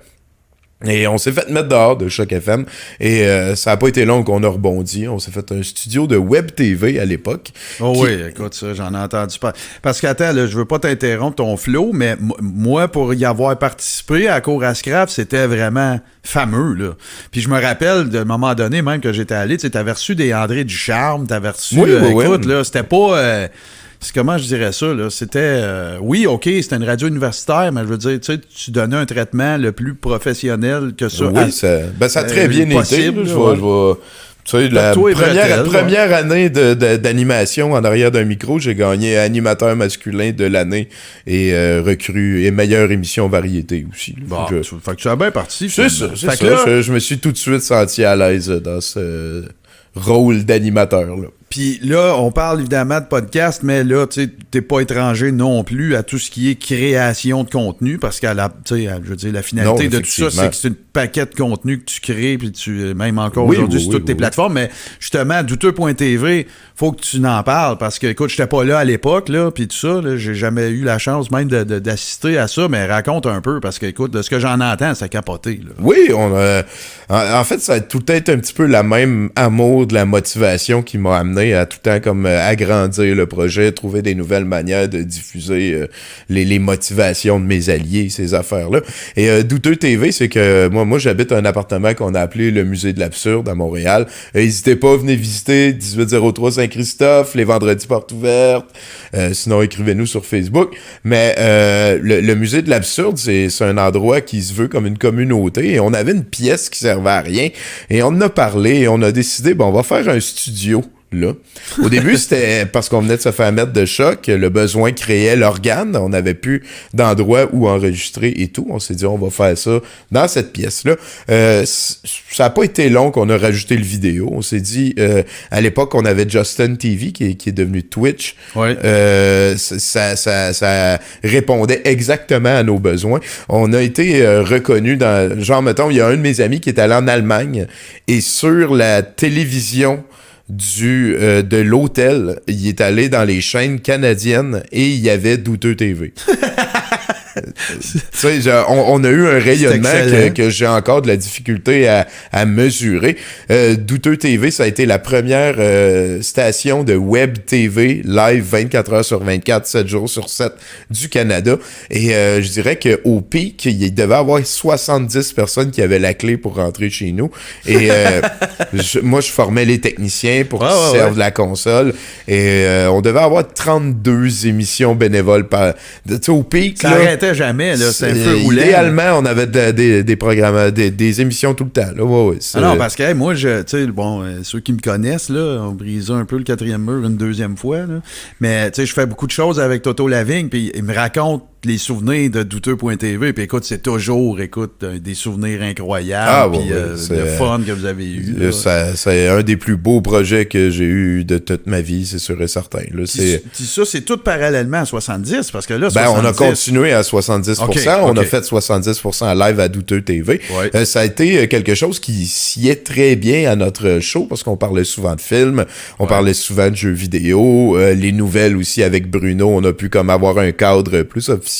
Et on s'est fait mettre dehors de Choc FM et ça a pas été long qu'on a rebondi. On s'est fait un studio de Web TV à l'époque. Oh oui, écoute ça, j'en ai entendu parler. Parce qu'attends, là, je veux pas t'interrompre ton flow, mais moi, pour y avoir participé à Cours à Scrap, c'était vraiment fameux, là. Puis je me rappelle, d'un moment donné, même que j'étais allé, tu sais, t'avais reçu des André Ducharme, t'avais reçu... écoute, là, c'était pas... comment je dirais ça, là? C'était... oui, OK, c'était une radio universitaire, mais je veux dire, tu sais, tu donnais un traitement le plus professionnel que ça. Oui, ça a très bien possible, été. Je vois. Tu sais, la première année d'animation en arrière d'un micro, j'ai gagné animateur masculin de l'année et recrue et meilleure émission variété aussi. Bon, fait que tu as bien parti. C'est ça. Je me suis tout de suite senti à l'aise dans ce rôle d'animateur, là. Puis là, on parle évidemment de podcast, mais là, tu sais, t'es pas étranger non plus à tout ce qui est création de contenu, parce que je veux dire, la finalité de tout ça, c'est que c'est un paquet de contenu que tu crées, puis même encore aujourd'hui sur toutes tes plateformes, mais justement, douteux.tv, faut que tu n'en parles, parce que, écoute, j'étais pas là à l'époque, là, puis tout ça, là, j'ai jamais eu la chance même d'assister à ça, mais raconte un peu, parce que, écoute, de ce que j'en entends, c'est capoté, là. Oui, en fait, ça a tout le temps un petit peu la même amour de la motivation qui m'a amené à tout le temps comme agrandir le projet, trouver des nouvelles manières de diffuser les motivations de mes alliés, ces affaires-là. Et Douteux TV, c'est que moi j'habite un appartement qu'on a appelé le Musée de l'Absurde à Montréal. N'hésitez pas à venir visiter 1803 Saint-Christophe, les vendredis portes ouvertes. Sinon, écrivez-nous sur Facebook. Mais le Musée de l'Absurde, c'est un endroit qui se veut comme une communauté. Et on avait une pièce qui servait à rien. Et on en a parlé et on a décidé, on va faire un studio. Là. Au début, c'était parce qu'on venait de se faire mettre de choc, le besoin créait l'organe, on n'avait plus d'endroit où enregistrer et tout. On s'est dit, on va faire ça dans cette pièce-là. Ça n'a pas été long qu'on a rajouté le vidéo. On s'est dit, à l'époque, on avait Justin TV qui est devenu Twitch. Ouais. Ça répondait exactement à nos besoins. On a été reconnus dans... Genre, mettons, il y a un de mes amis qui est allé en Allemagne et sur la télévision de l'hôtel, il est allé dans les chaînes canadiennes et il y avait Douteux TV. Tu sais, on a eu un rayonnement que j'ai encore de la difficulté à mesurer. Douteux TV, ça a été la première station de web TV live 24 heures sur 24, 7 jours sur 7 du Canada. Et je dirais qu'au pic, il devait y avoir 70 personnes qui avaient la clé pour rentrer chez nous. Et moi, je formais les techniciens pour qu'ils servent la console. Et on devait avoir 32 émissions bénévoles par... Tu sais, au pic, ça arrêtait jamais, là. C'est un peu roulant. Idéalement, on avait des programmes, des émissions tout le temps, là. Non, parce que moi, tu sais, ceux qui me connaissent, là, on brisait un peu le quatrième mur une deuxième fois, là. Mais, tu sais, je fais beaucoup de choses avec Toto Lavigne, puis il me raconte les souvenirs de douteux.tv, puis écoute, c'est toujours, des souvenirs incroyables, puis le fun que vous avez eu. C'est un des plus beaux projets que j'ai eu de toute ma vie, c'est sûr et certain. Là, ça, c'est tout parallèlement à 70, parce que là, 70... on a continué à 70%, on a fait 70% à live à Douteux TV. Ouais. Ça a été quelque chose qui sied très bien à notre show, parce qu'on parlait souvent de films, on parlait souvent de jeux vidéo, les nouvelles aussi avec Bruno, on a pu comme avoir un cadre plus officiel.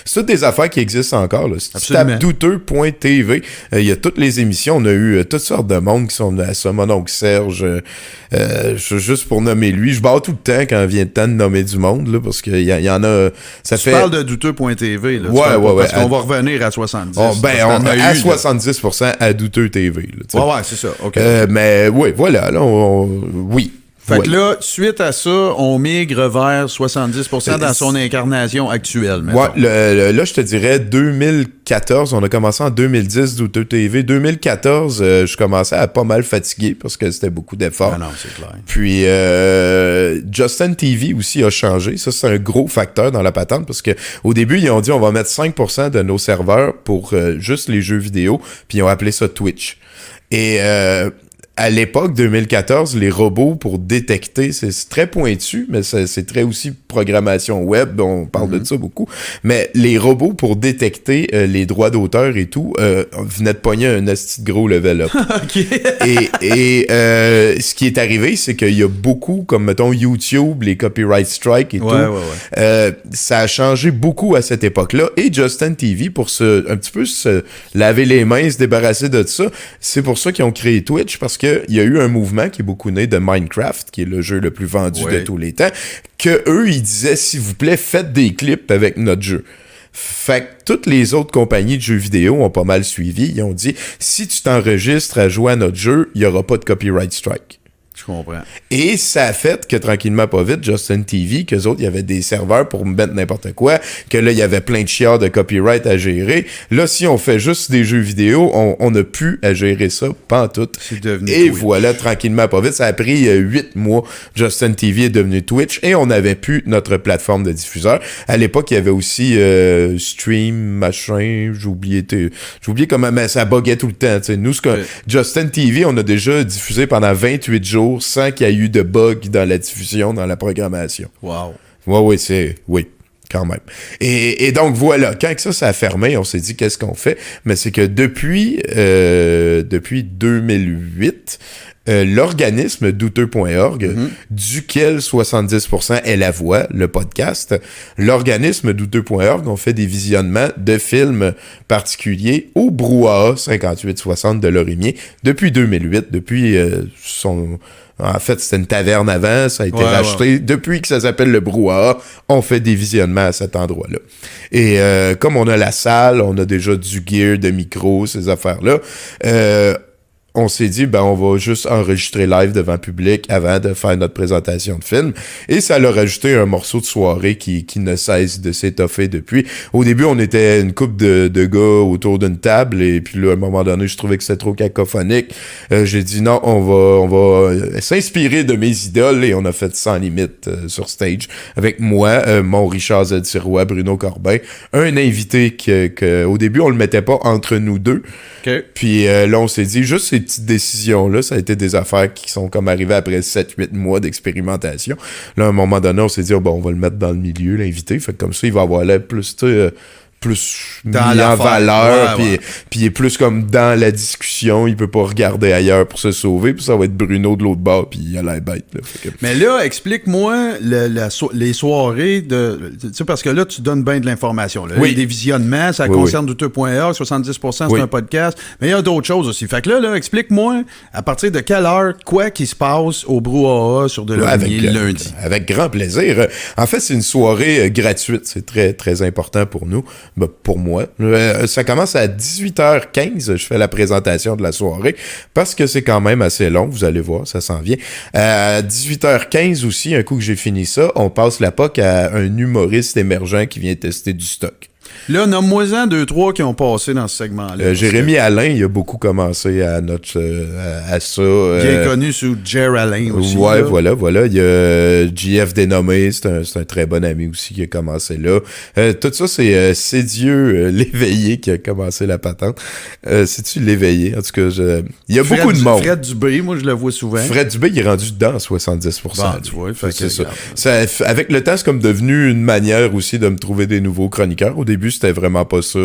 C'est toutes des affaires qui existent encore. Là. Si tu tapes douteux.tv, il y a toutes les émissions. On a eu toutes sortes de monde qui sont venus à ça. Mon oncle Serge, juste pour nommer lui. Je barre tout le temps quand vient le temps de nommer du monde, là, parce qu'il y en a... Tu parles de douteux.tv. Là, ouais. Parce qu'on va revenir à 70. On à 70% à Douteux TV. Là, ouais, c'est ça. Okay. Mais oui, voilà. Là, oui. Fait que là, suite à ça, on migre vers 70% dans son incarnation actuelle. Ouais, là, je te dirais 2014, on a commencé en 2010, Douteux TV. 2014, je commençais à pas mal fatiguer parce que c'était beaucoup d'efforts. Ah non, c'est clair. Puis, Justin TV aussi a changé. Ça, c'est un gros facteur dans la patente parce que au début, ils ont dit on va mettre 5% de nos serveurs pour juste les jeux vidéo, puis ils ont appelé ça Twitch. Et à l'époque, 2014, les robots pour détecter, c'est très pointu, mais c'est très aussi programmation web, on parle de ça beaucoup, mais les robots pour détecter les droits d'auteur et tout venaient de pogner un asti de gros level up. Et ce qui est arrivé, c'est qu'il y a beaucoup, comme mettons YouTube, les copyright strikes et tout, ça a changé beaucoup à cette époque-là, et Justin TV, pour un petit peu se laver les mains, se débarrasser de ça, c'est pour ça qu'ils ont créé Twitch, parce que il y a eu un mouvement qui est beaucoup né de Minecraft, qui est le jeu le plus vendu de tous les temps, que eux, ils disaient, s'il vous plaît, faites des clips avec notre jeu. Fait que toutes les autres compagnies de jeux vidéo ont pas mal suivi. Ils ont dit, si tu t'enregistres à jouer à notre jeu, il n'y aura pas de copyright strike. Je comprends. Et ça a fait que tranquillement, pas vite, Justin TV, qu'eux autres, il y avait des serveurs pour mettre n'importe quoi, que là, il y avait plein de chiards de copyright à gérer. Là, si on fait juste des jeux vidéo, on n'a plus à gérer ça, pantoute. C'est devenu Et Twitch. voilà, tranquillement, pas vite, ça a pris 8 mois. Justin TV est devenu Twitch et on n'avait plus notre plateforme de diffuseur. À l'époque, il y avait aussi Stream, machin, j'ai oublié comment, mais ça buguait tout le temps. T'sais. Nous, Justin TV, on a déjà diffusé pendant 28 jours sans qu'il y ait eu de bugs dans la diffusion, dans la programmation. Wow. Oui, quand même. Et donc, voilà, quand ça a fermé, on s'est dit, qu'est-ce qu'on fait? Mais c'est que depuis 2008, l'organisme douteux.org, duquel 70% est La Voix, le podcast, l'organisme douteux.org ont fait des visionnements de films particuliers au Brouhaha 5860 de Lorimier depuis 2008, depuis en fait, c'était une taverne avant, ça a été racheté. Ouais. Depuis que ça s'appelle le Brouhaha, on fait des visionnements à cet endroit-là. Et comme on a la salle, on a déjà du gear, de micro, ces affaires-là, on s'est dit, on va juste enregistrer live devant public avant de faire notre présentation de film. Et ça leur a rajouté un morceau de soirée qui ne cesse de s'étoffer depuis. Au début, on était une couple de gars autour d'une table, et puis là, à un moment donné, je trouvais que c'était trop cacophonique. J'ai dit non, on va s'inspirer de mes idoles, et on a fait Sans Limite sur stage avec moi, mon Richard Z. Sirois, Bruno Corbin, un invité que au début, on le mettait pas entre nous deux. Okay. Puis là, on s'est dit, juste ces petites décisions-là, ça a été des affaires qui sont comme arrivées après 7-8 mois d'expérimentation. Là, à un moment donné, on s'est dit, on va le mettre dans le milieu, l'invité. Fait que comme ça, il va avoir l'air plus, plus dans mis en valeur, puis il est plus comme dans la discussion, il peut pas regarder ailleurs pour se sauver, puis ça va être Bruno de l'autre bord, puis il a l'air bête. Là. Mais là, explique-moi les soirées de... Tu sais, parce que là, tu donnes bien de l'information. Là. Il y a des visionnements, ça concerne douteux.org, 70% c'est un podcast, mais il y a d'autres choses aussi. Fait que là, explique-moi, à partir de quelle heure, quoi qui se passe au Brouhaha sur de Lorimier le lundi? Avec grand plaisir. En fait, c'est une soirée gratuite, c'est très, très important pour nous. Pour moi. Ça commence à 18h15, je fais la présentation de la soirée, parce que c'est quand même assez long, vous allez voir, ça s'en vient. À 18h15 aussi, un coup que j'ai fini ça, on passe la POC à un humoriste émergent qui vient tester du stock. Là, nomme-moi-en 2-3 qui ont passé dans ce segment-là. Jérémy Alain, il a beaucoup commencé à ça. Bien connu sous Jer Alain aussi. Ouais, là. voilà. Il y a JF Dénommé, c'est un très bon ami aussi qui a commencé là. Tout ça, c'est Dieu l'éveillé qui a commencé la patente. C'est-tu l'éveillé? En tout cas, il y a beaucoup de monde. Fred Dubé, moi, je le vois souvent. Fred Dubé, il est rendu dedans 70%. Bon, tu vois, c'est ça. Avec le temps, c'est comme devenu une manière aussi de me trouver des nouveaux chroniqueurs. Au début, c'était vraiment pas ça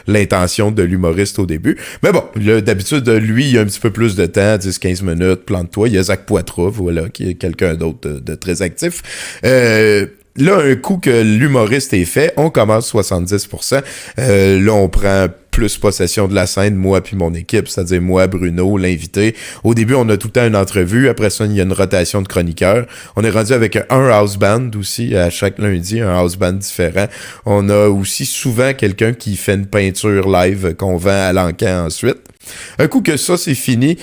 l'intention de l'humoriste au début. Mais bon, d'habitude, lui, il a un petit peu plus de temps, 10-15 minutes, plante-toi. Il y a Zach Poitras, voilà, qui est quelqu'un d'autre de très actif. Là, un coup que l'humoriste est fait, on commence 70%. Là, on prend plus possession de la scène, moi puis mon équipe, c'est-à-dire moi, Bruno, l'invité. Au début, on a tout le temps une entrevue. Après ça, il y a une rotation de chroniqueurs. On est rendu avec un house band aussi, à chaque lundi, un house band différent. On a aussi souvent quelqu'un qui fait une peinture live qu'on vend à l'encan ensuite. Un coup que ça, c'est fini,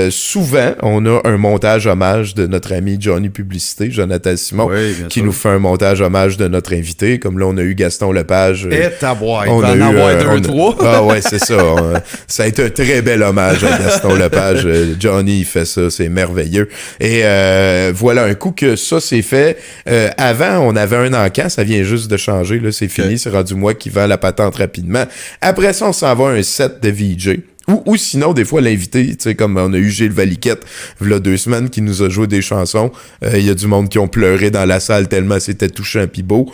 souvent, on a un montage hommage de notre ami Johnny Publicité, Jonathan Simon, qui nous fait un montage hommage de notre invité. Comme là, on a eu Gaston Lepage. Et ta boîte, on a en avoir 2-3. Ah ouais, c'est ça. Ça a été un très bel hommage à Gaston Lepage. Johnny, il fait ça, c'est merveilleux. Et voilà, un coup que ça, c'est fait. Avant, on avait un encan, ça vient juste de changer. Là, c'est fini, c'est rendu moi qui vend la patente rapidement. Après ça, on s'en va à un set de VJ. Ou sinon, des fois, l'invité, tu sais, comme on a eu Gilles Valiquette, il y a 2 semaines, qui nous a joué des chansons. Il y a du monde qui ont pleuré dans la salle tellement c'était touchant pis beau.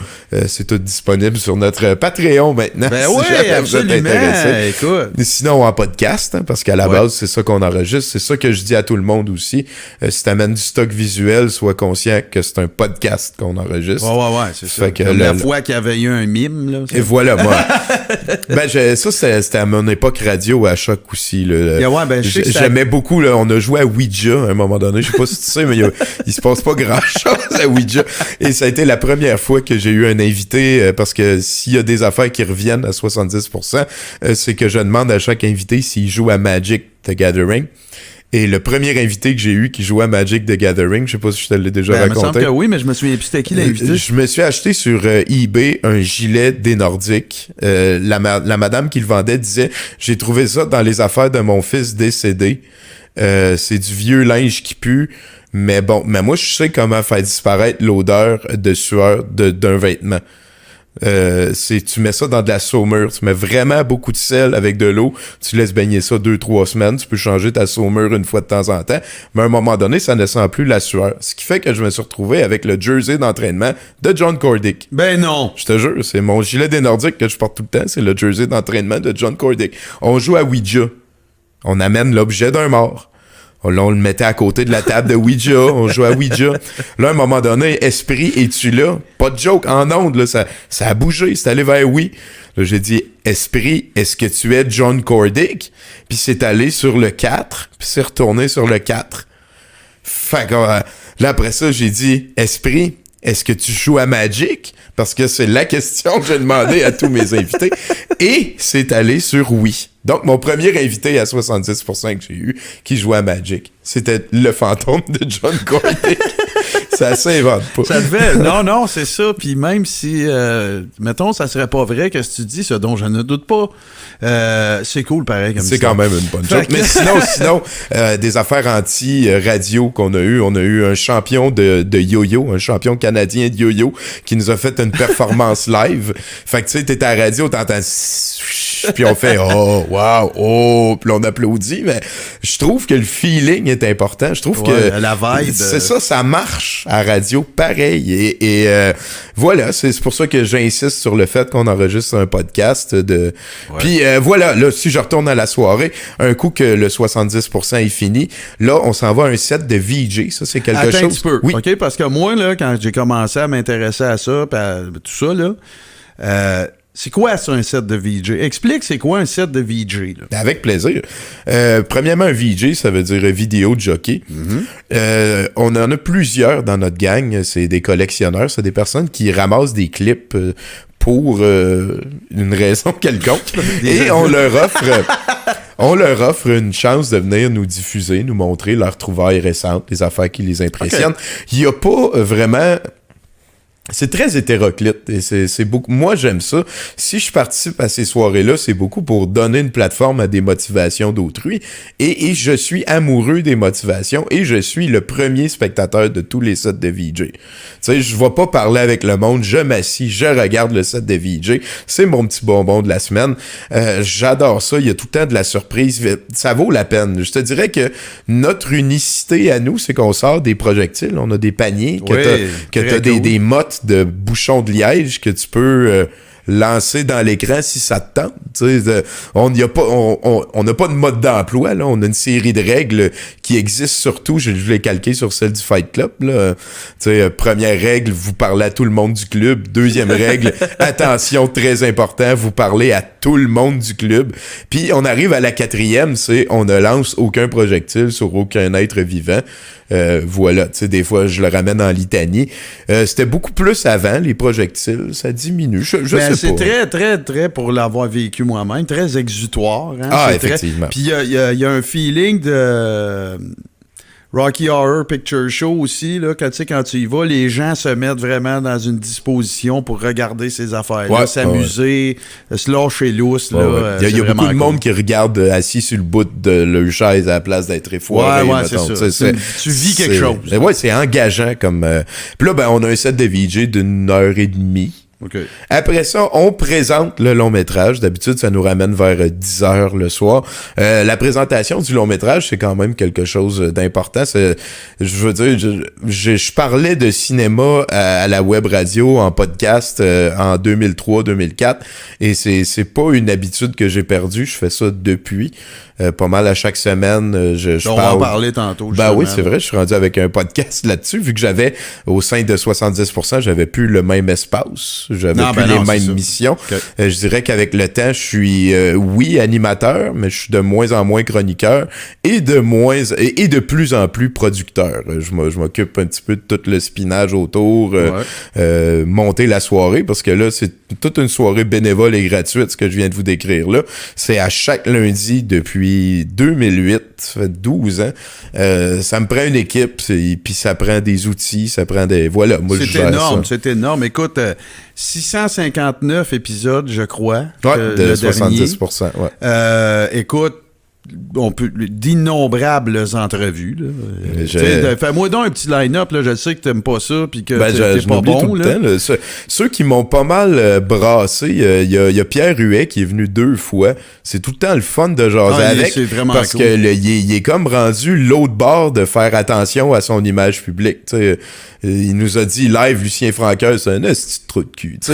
C'est tout disponible sur notre Patreon maintenant. Ben si oui, jamais vous êtes absolument. intéressé. Écoute. Sinon, en podcast, hein, parce qu'à la base, c'est ça qu'on enregistre. C'est ça que je dis à tout le monde aussi. Si t'amènes du stock visuel, sois conscient que c'est un podcast qu'on enregistre. Ouais, c'est ça. Fait que Comme la fois qu'il y avait eu un mime, là. Et voilà, moi. Ça, c'était à mon époque radio à Choc aussi. Là. Yeah, ouais, ben, je sais que j'aimais beaucoup. Là, on a joué à Ouija à un moment donné. Je sais pas si tu sais, mais il se passe pas grand-chose à Ouija. Et ça a été la première fois que j'ai eu un invité, parce que s'il y a des affaires qui reviennent à 70%, c'est que je demande à chaque invité s'il joue à Magic the Gathering. Et le premier invité que j'ai eu qui jouait à Magic the Gathering, je sais pas si je te l'ai déjà raconté. Il me semble que oui, mais je me souviens plus c'était qui l'invité. Je me suis acheté sur eBay un gilet des Nordiques. La madame qui le vendait disait « J'ai trouvé ça dans les affaires de mon fils décédé. C'est du vieux linge qui pue. Mais bon, moi je sais comment faire disparaître l'odeur de sueur d'un vêtement. Tu mets ça dans de la saumure, tu mets vraiment beaucoup de sel avec de l'eau, tu laisses baigner ça 2-3 semaines, tu peux changer ta saumure une fois de temps en temps, mais à un moment donné, ça ne sent plus la sueur. Ce qui fait que je me suis retrouvé avec le jersey d'entraînement de John Cordick. Ben non! Je te jure, c'est mon gilet des Nordiques que je porte tout le temps, c'est le jersey d'entraînement de John Cordick. On joue à Ouija. On amène l'objet d'un mort. Là, on le mettait à côté de la table de Ouija, on jouait à Ouija. Là, à un moment donné, Esprit, es-tu là? Pas de joke, en ondes, là, ça a bougé, c'est allé vers oui. Là, j'ai dit, Esprit, est-ce que tu es John Cordick? Puis c'est allé sur le 4, puis c'est retourné sur le 4. Fait que, là, après ça, j'ai dit, Esprit, est-ce que tu joues à Magic? Parce que c'est la question que j'ai demandé à tous mes invités. Et c'est allé sur oui. Donc, mon premier invité à 70% que j'ai eu, qui jouait à Magic, c'était le fantôme de John Cordick. Ça s'invente pas. Ça devait... Non, c'est ça. Puis même si, mettons, ça serait pas vrai que ce que tu dis, ce dont je ne doute pas, c'est cool pareil comme ça. C'est quand même une bonne chose. Mais sinon, des affaires anti-radio qu'on a eu, on a eu un champion de yo-yo, un champion canadien de yo-yo, qui nous a fait une performance live. Fait que tu sais, t'es à la radio, t'entends... Puis on fait « Oh, wow, oh », puis on applaudit, mais je trouve que le feeling est important. Je trouve que... la vibe. C'est ça marche à la radio pareil. Et voilà, c'est pour ça que j'insiste sur le fait qu'on enregistre un podcast de... Ouais. Puis voilà, là, si je retourne à la soirée, un coup que le 70% est fini, là, on s'en va à un set de VJ. Ça, c'est quelque chose... Attends un petit peu, oui. OK? Parce que moi, là, quand j'ai commencé à m'intéresser à ça, pis à tout ça, là... c'est quoi ça, un set de VJ? Explique, c'est quoi un set de VJ? Là? Avec plaisir. Premièrement, un VJ, ça veut dire vidéo de jockey. Mm-hmm. On en a plusieurs dans notre gang. C'est des collectionneurs. C'est des personnes qui ramassent des clips pour une raison quelconque. Et on leur offre une chance de venir nous diffuser, nous montrer leurs trouvailles récentes, les affaires qui les impressionnent. Il n'y a pas vraiment... C'est très hétéroclite et c'est beaucoup. Moi, j'aime ça. Si je participe à ces soirées-là, c'est beaucoup pour donner une plateforme à des motivations d'autrui. Et je suis amoureux des motivations et je suis le premier spectateur de tous les sets de VJ. Tu sais, je vais pas parler avec le monde. Je m'assis, je regarde le set de VJ. C'est mon petit bonbon de la semaine. J'adore ça. Il y a tout le temps de la surprise. Ça vaut la peine. Je te dirais que notre unicité à nous, c'est qu'on sort des projectiles. On a des paniers, que t'as des mottes de bouchons de liège que tu peux lancer dans l'écran si ça te tente. On n'a pas de mode d'emploi, là. On a une série de règles qui existent surtout. Je l'ai calqué sur celle du Fight Club. Là. Première règle, vous parlez à tout le monde du club. Deuxième règle, attention, très important, vous parlez à tout le monde du club. Puis on arrive à la quatrième, c'est on ne lance aucun projectile sur aucun être vivant. Voilà, tu sais, des fois, je le ramène en litanie. C'était beaucoup plus avant, les projectiles. Ça diminue. Je sais pas. C'est très, très, très, pour l'avoir vécu moi-même, très exutoire. Hein? Ah, effectivement. Puis il y a un feeling de... Rocky Horror Picture Show aussi, là, quand tu y vas, les gens se mettent vraiment dans une disposition pour regarder ces affaires-là, s'amuser, se lâcher lousse. Là, il y a beaucoup de monde qui regarde assis sur le bout de leur chaise à la place d'être effoiré. Ouais, c'est ça. Tu vis quelque chose. Ouais, c'est engageant comme... Puis là, on a un set de VJ d'1h30. OK. Après ça, on présente le long-métrage. D'habitude, ça nous ramène vers 10 heures le soir. La présentation du long-métrage, c'est quand même quelque chose d'important. Je veux dire, je parlais de cinéma à la web radio, en podcast, en 2003-2004, et c'est pas une habitude que j'ai perdue. Je fais ça depuis. Pas mal à chaque semaine, je on parle. va en parler tantôt. Ben oui, c'est vrai, je suis rendu avec un podcast là-dessus, vu que j'avais, au sein de 70%, j'avais plus le même espace, j'avais plus les mêmes missions. Okay. Je dirais qu'avec le temps, je suis, oui, animateur, mais je suis de moins en moins chroniqueur et de plus en plus producteur. Je m'occupe un petit peu de tout le spinage autour, monter la soirée, parce que là, c'est toute une soirée bénévole et gratuite, ce que je viens de vous décrire là. C'est à chaque lundi depuis 2008, ça fait 12 ans. Ça me prend une équipe, puis ça prend des outils, ça prend des... Voilà, moi c'est énorme, c'est énorme. Écoute, 659 épisodes, je crois. Ouais, de 70%. Ouais. Écoute, on peut d'innombrables entrevues. Fais-moi donc un petit line-up. Là. Je sais que t'aimes pas ça puis que t'es pas bon. Tout le temps, là. Ceux qui m'ont pas mal brassé, il y a Pierre Huet qui est venu 2 fois. C'est tout le temps le fun de jaser avec. C'est vraiment parce cool. Que il est comme rendu l'autre bord de faire attention à son image publique. T'sais, il nous a dit live, Lucien Franqueur, c'est un petit trou de cul. Tu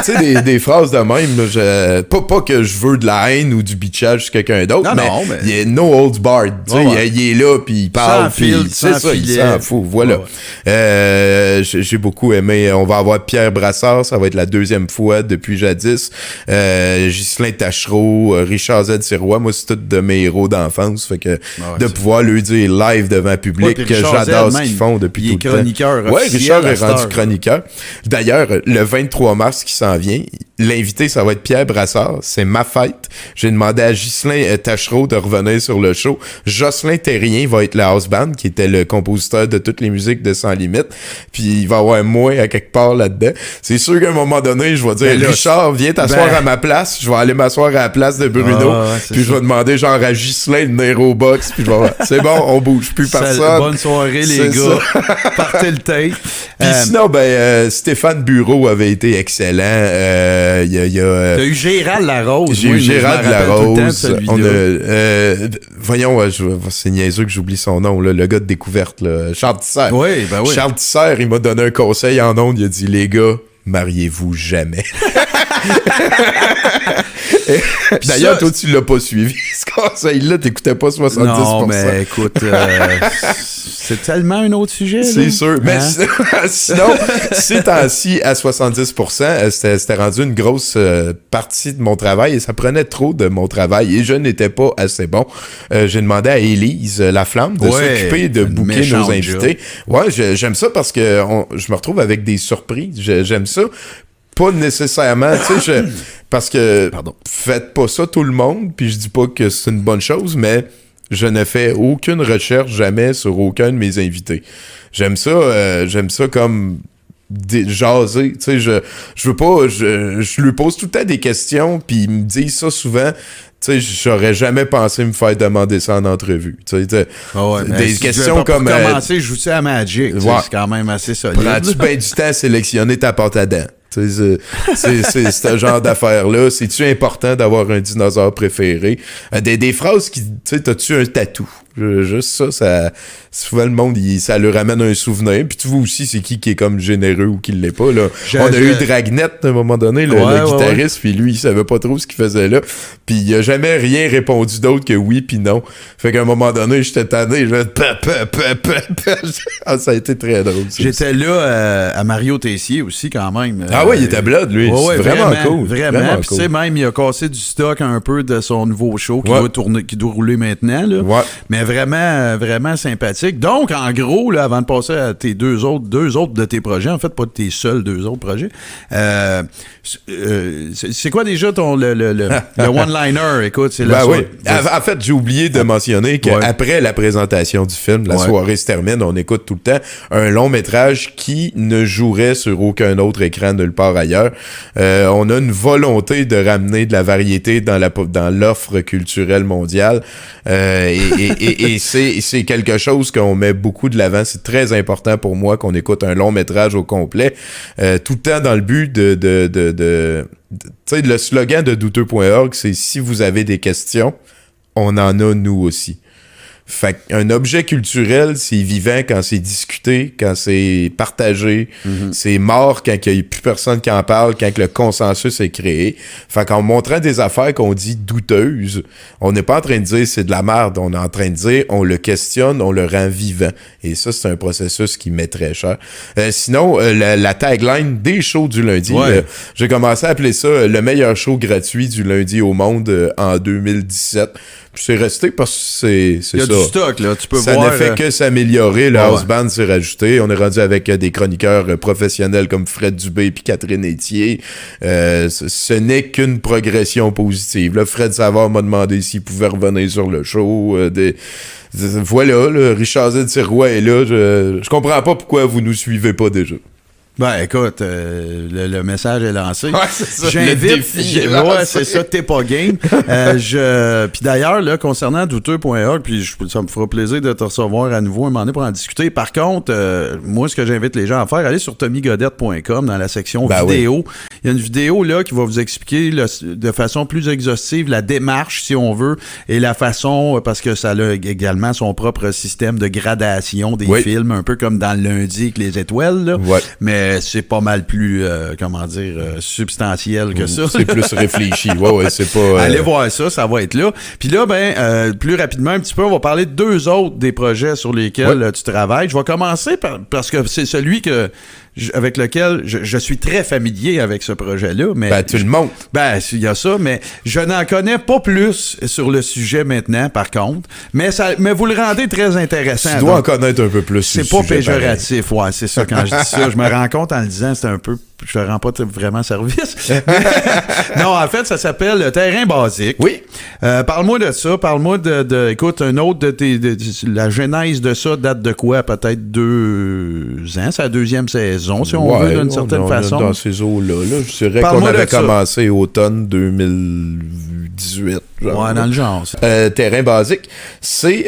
sais, des phrases de même. Là, pas que je veux de la haine ou du bitchage sur quelqu'un d'autre, mais il est no holds barred. Il est là, puis il parle, puis c'est ça, il s'en fout. Voilà. J'ai beaucoup aimé. On va avoir Pierre Brassard, ça va être la 2e fois depuis jadis. Ghislain Tachereau, Richard Z. Sirois, moi, c'est tout de mes héros d'enfance. Fait que de pouvoir lui dire live devant public que j'adore ce qu'ils font depuis tout le temps. Ouais, Richard est rendu chroniqueur. D'ailleurs, le 23 mars qui s'en vient, l'invité, ça va être Pierre Brassard. C'est ma fête. J'ai demandé à Ghislain Tachereau de revenir sur le show. Jocelyn Terrien va être le house band, qui était le compositeur de toutes les musiques de Sans Limite. Puis il va y avoir moi à quelque part là-dedans. C'est sûr qu'à un moment donné, je vais dire, Richard, viens t'asseoir à ma place. Je vais aller m'asseoir à la place de Bruno. Puis je vais demander genre à Ghislain de venir au box. Puis je vais c'est bon, on bouge plus personne. Bonne soirée, les gars. Partez le tape. Puis sinon, Stéphane Bureau avait été excellent. T'as eu Gérald Larose. J'ai eu Gérald Larose. Voyons, c'est niaiseux que j'oublie son nom, là, le gars de découverte, là, Charles Tisser. Oui. Charles Tisser, il m'a donné un conseil en ondes. Il a dit, les gars, mariez-vous jamais. D'ailleurs, toi, tu l'as pas suivi, ce conseil-là, t'écoutais pas 70%. Non, mais écoute, c'est tellement un autre sujet. C'est là. sûr. Mais sinon, ces temps-ci, à 70%, c'était rendu une grosse partie de mon travail et ça prenait trop de mon travail et je n'étais pas assez bon. J'ai demandé à Élise Laflamme de s'occuper de booker nos invités. Ouais, j'aime ça parce que je me retrouve avec des surprises. J'aime ça. Pas nécessairement, tu sais, parce que faites pas ça tout le monde, puis je dis pas que c'est une bonne chose, mais je ne fais aucune recherche jamais sur aucun de mes invités. J'aime ça comme jaser, tu sais, je veux pas, je lui pose tout le temps des questions, puis il me dit ça souvent. Tu sais, j'aurais jamais pensé me faire demander ça en entrevue. Tu sais, des questions comme... Pour commencer, je joue à Magic. C'est quand même assez solide. Prends-tu bien du temps à sélectionner ta porte à dents? C'est ce genre d'affaires-là. C'est-tu important d'avoir un dinosaure préféré? Des phrases qui... Tu sais, t'as-tu un tatou? Juste ça, souvent le monde, ça lui ramène un souvenir. Puis tu vois aussi c'est qui est comme généreux ou qui l'est pas. Là. On a eu Dragnet à un moment donné, le guitariste, puis lui, il savait pas trop ce qu'il faisait là. Puis il a jamais rien répondu d'autre que oui puis non. Fait qu'à un moment donné, j'étais tanné, ça a été très drôle. J'étais là à Mario Tessier aussi quand même. Ah oui, il était blood, lui. Ouais, c'est vraiment cool. Vraiment. Puis tu sais, même, il a cassé du stock un peu de son nouveau show qui doit rouler maintenant. Là. Ouais. Mais vraiment sympathique. Donc, en gros, là, avant de passer à tes deux autres de tes projets, en fait, pas tes seuls 2 autres projets, c'est quoi déjà le one-liner? Écoute, c'est la soirée. En fait, j'ai oublié de mentionner qu'après la présentation du film, la soirée se termine, on écoute tout le temps un long métrage qui ne jouerait sur aucun autre écran nulle part ailleurs. On a une volonté de ramener de la variété dans l'offre culturelle mondiale et Et c'est quelque chose qu'on met beaucoup de l'avant. C'est très important pour moi qu'on écoute un long métrage au complet, tout le temps dans le but tu sais, le slogan de douteux.org, c'est « Si vous avez des questions, on en a nous aussi ». Fait qu'un objet culturel, c'est vivant quand c'est discuté, quand c'est partagé, c'est mort quand il n'y a plus personne qui en parle, quand le consensus est créé. Fait qu'en montrant des affaires qu'on dit douteuses, on n'est pas en train de dire c'est de la merde, on est en train de dire on le questionne, on le rend vivant. Et ça, c'est un processus qui met très cher. Sinon, la tagline des shows du lundi, j'ai commencé à appeler ça le meilleur show gratuit du lundi au monde en 2017. Puis c'est resté parce que c'est ça. Du stock, là, tu peux ça voir. Ça ne fait que s'améliorer. Le house band s'est rajouté. On est rendu avec des chroniqueurs professionnels comme Fred Dubé et Catherine Etier. Ce n'est qu'une progression positive. Là, Fred Savard m'a demandé s'il pouvait revenir sur le show. Voilà, là, Richard Z. Sirois est là. Je comprends pas pourquoi vous nous suivez pas déjà. Ben écoute, le message est lancé. Ouais, c'est ça. J'invite. Le défi est lancé. Ouais, c'est ça, t'es pas game. Puis d'ailleurs, là, concernant douteux.org, puis ça me fera plaisir de te recevoir à nouveau un moment donné pour en discuter. Par contre, moi, ce que j'invite les gens à faire, allez sur tommygodette.com dans la section vidéo. Oui. Il y a une vidéo là qui va vous expliquer de façon plus exhaustive la démarche, si on veut, et la façon, parce que ça a également son propre système de gradation des films, un peu comme dans le lundi avec les étoiles. Là. Ouais. Mais c'est pas mal plus, substantiel que ça. C'est plus réfléchi. Ouais, c'est pas... Allez voir ça, ça va être là. Puis là, plus rapidement, un petit peu, on va parler de deux autres des projets sur lesquels tu travailles. Je vais commencer parce que c'est celui avec lequel je suis très familier avec ce projet-là. Mais tout le monde. Il y a ça, mais je n'en connais pas plus sur le sujet maintenant, par contre. Mais vous le rendez très intéressant. Tu dois en connaître un peu plus. C'est pas péjoratif, ouais, c'est ça. Quand je dis ça, je me rends compte en le disant, c'est un peu... Je te rends pas vraiment service. Non, en fait, ça s'appelle le terrain basique. Oui. Parle-moi de ça. Parle-moi écoute, un autre la genèse de ça date de quoi? Peut-être 2 ans. C'est la 2e saison, si on veut, d'une certaine façon. Dans ces eaux-là. Je dirais qu'on avait commencé automne 2018. Ouais, dans le genre. Terrain basique, c'est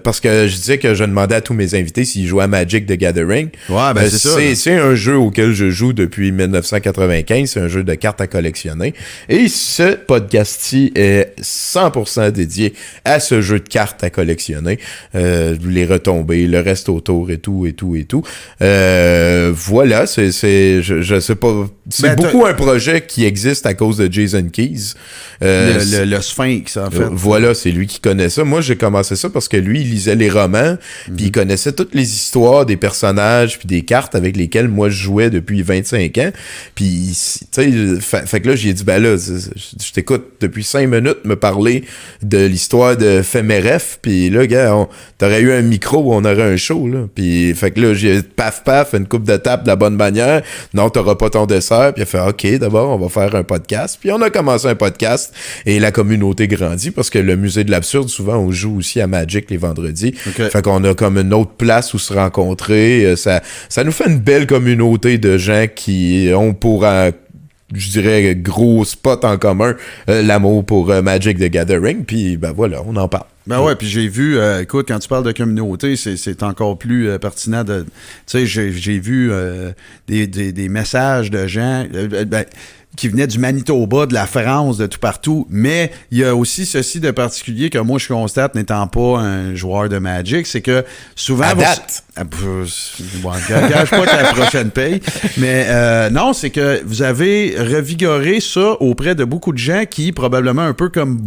parce que je disais que je demandais à tous mes invités s'ils jouaient à Magic the Gathering. Ouais, c'est ça. C'est un jeu auquel je joue depuis 1995. C'est un jeu de cartes à collectionner. Et ce podcast-ci est 100% dédié à ce jeu de cartes à collectionner. Les retombées, le reste autour et tout. Voilà, je sais pas. C'est beaucoup un projet qui existe à cause de Jason Keyes. Le Sphinx, en fait. Voilà, c'est lui qui connaît ça. Moi, j'ai commencé ça parce que lui, il lisait les romans, puis il connaissait toutes les histoires des personnages, puis des cartes avec lesquelles moi, je jouais depuis 25 ans. Puis, tu sais, fait que là, j'ai dit, je t'écoute depuis 5 minutes me parler de l'histoire de Femeref, puis là, gars, t'aurais eu un micro, on aurait un show, là. Puis, fait que là, j'ai paf, une coupe de tape de la bonne manière. Non, t'auras pas ton dessert. Puis il a fait, OK, d'abord, on va faire un podcast. Puis on a commencé un podcast. Et la communauté grandit parce que le musée de l'absurde, souvent, on joue aussi à Magic les vendredis. Okay. Fait qu'on a comme une autre place où se rencontrer. Ça nous fait une belle communauté de gens qui ont pour... je dirais, gros spot en commun, l'amour pour Magic the Gathering. Puis, voilà, on en parle. Ouais, puis j'ai vu, écoute, quand tu parles de communauté, c'est encore plus pertinent de... Tu sais, j'ai vu des messages de gens... qui venaient du Manitoba, de la France, de tout partout. Mais il y a aussi ceci de particulier que moi, je constate, n'étant pas un joueur de Magic, c'est que souvent... Gage pas ta prochaine paye. Mais non, c'est que vous avez revigoré ça auprès de beaucoup de gens qui, probablement un peu comme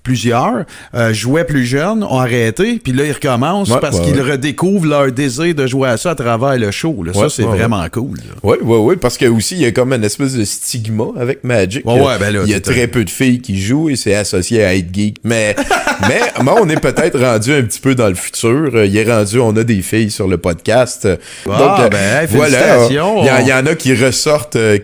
plusieurs, jouaient plus jeunes, ont arrêté, puis là, ils recommencent parce qu'ils redécouvrent leur désir de jouer à ça à travers le show. Là. Ça, c'est vraiment cool. Oui, parce que aussi, il y a comme une espèce de stigma avec Magic. Il y a très peu de filles qui jouent et c'est associé à être geek. Mais moi, on est peut-être rendu un petit peu dans le futur. On a des filles sur le podcast. Donc, voilà. Il y en a qui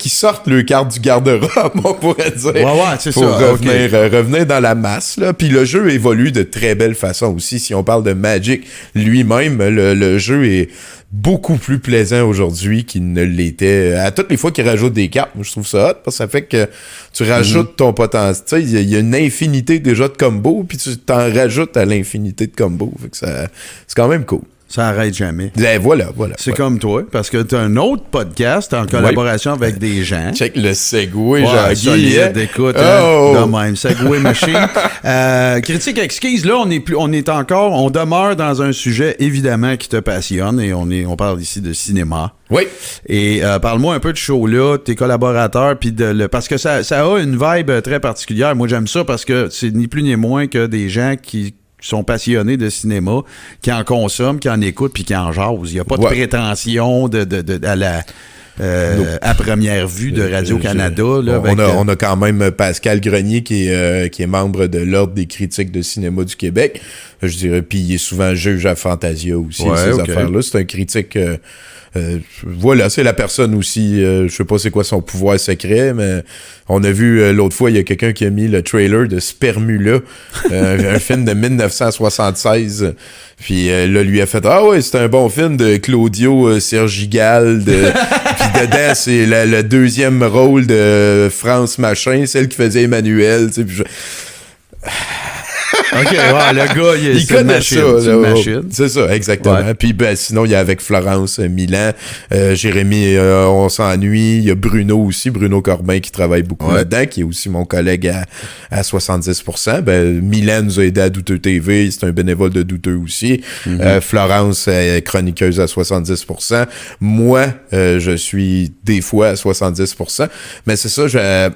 sortent le carte du garde-robe, on pourrait dire. C'est pour revenir dans la masse. Là. Puis le jeu évolue de très belle façon aussi. Si on parle de Magic lui-même, le jeu est beaucoup plus plaisant aujourd'hui qu'il ne l'était. À toutes les fois qu'ils rajoutent des cartes, moi je trouve ça hot, parce que ça fait que tu rajoutes ton potentiel. Tu sais, il y a une infinité déjà de combos, puis tu t'en rajoutes à l'infinité de combos. Fait que c'est quand même cool. Ça arrête jamais. Ben, voilà. C'est comme toi, parce que tu as un autre podcast en collaboration avec des gens. Check le segway, Ouais, Jean-Guy. solide, écoute, de même, Segway Machine. Critique exquise, là, on demeure dans un sujet, évidemment, qui te passionne, et on parle ici de cinéma. Oui. Et parle-moi un peu de ce show-là, tes collaborateurs, puis parce que ça a une vibe très particulière. Moi, j'aime ça parce que c'est ni plus ni moins que des gens qui sont passionnés de cinéma, qui en consomment, qui en écoutent, puis qui en jasent. Il n'y a pas de prétention à première vue de Radio-Canada. Là, on a quand même Pascal Grenier qui est membre de l'Ordre des critiques de cinéma du Québec. Je dirais, puis il est souvent juge à Fantasia aussi, ces affaires-là. C'est un critique... voilà, c'est la personne aussi, je sais pas c'est quoi son pouvoir secret, mais on a vu l'autre fois, il y a quelqu'un qui a mis le trailer de Spermula, un film de 1976, puis là, lui a fait « Ah ouais, c'est un bon film de Claudio Sergigal, puis dedans, c'est le deuxième rôle de France Machin, celle qui faisait Emmanuel, tu sais, puis OK, ouais, le gars, il c'est une machine. C'est ça, exactement. Ouais. Puis sinon, il y a avec Florence Milan, Jérémy, on s'ennuie. Il y a Bruno aussi, Bruno Corbin qui travaille beaucoup là-dedans, qui est aussi mon collègue à 70%. Milan nous a aidé à Douteux TV, c'est un bénévole de Douteux aussi. Florence est chroniqueuse à 70%. Moi, je suis des fois à 70%. Mais c'est ça,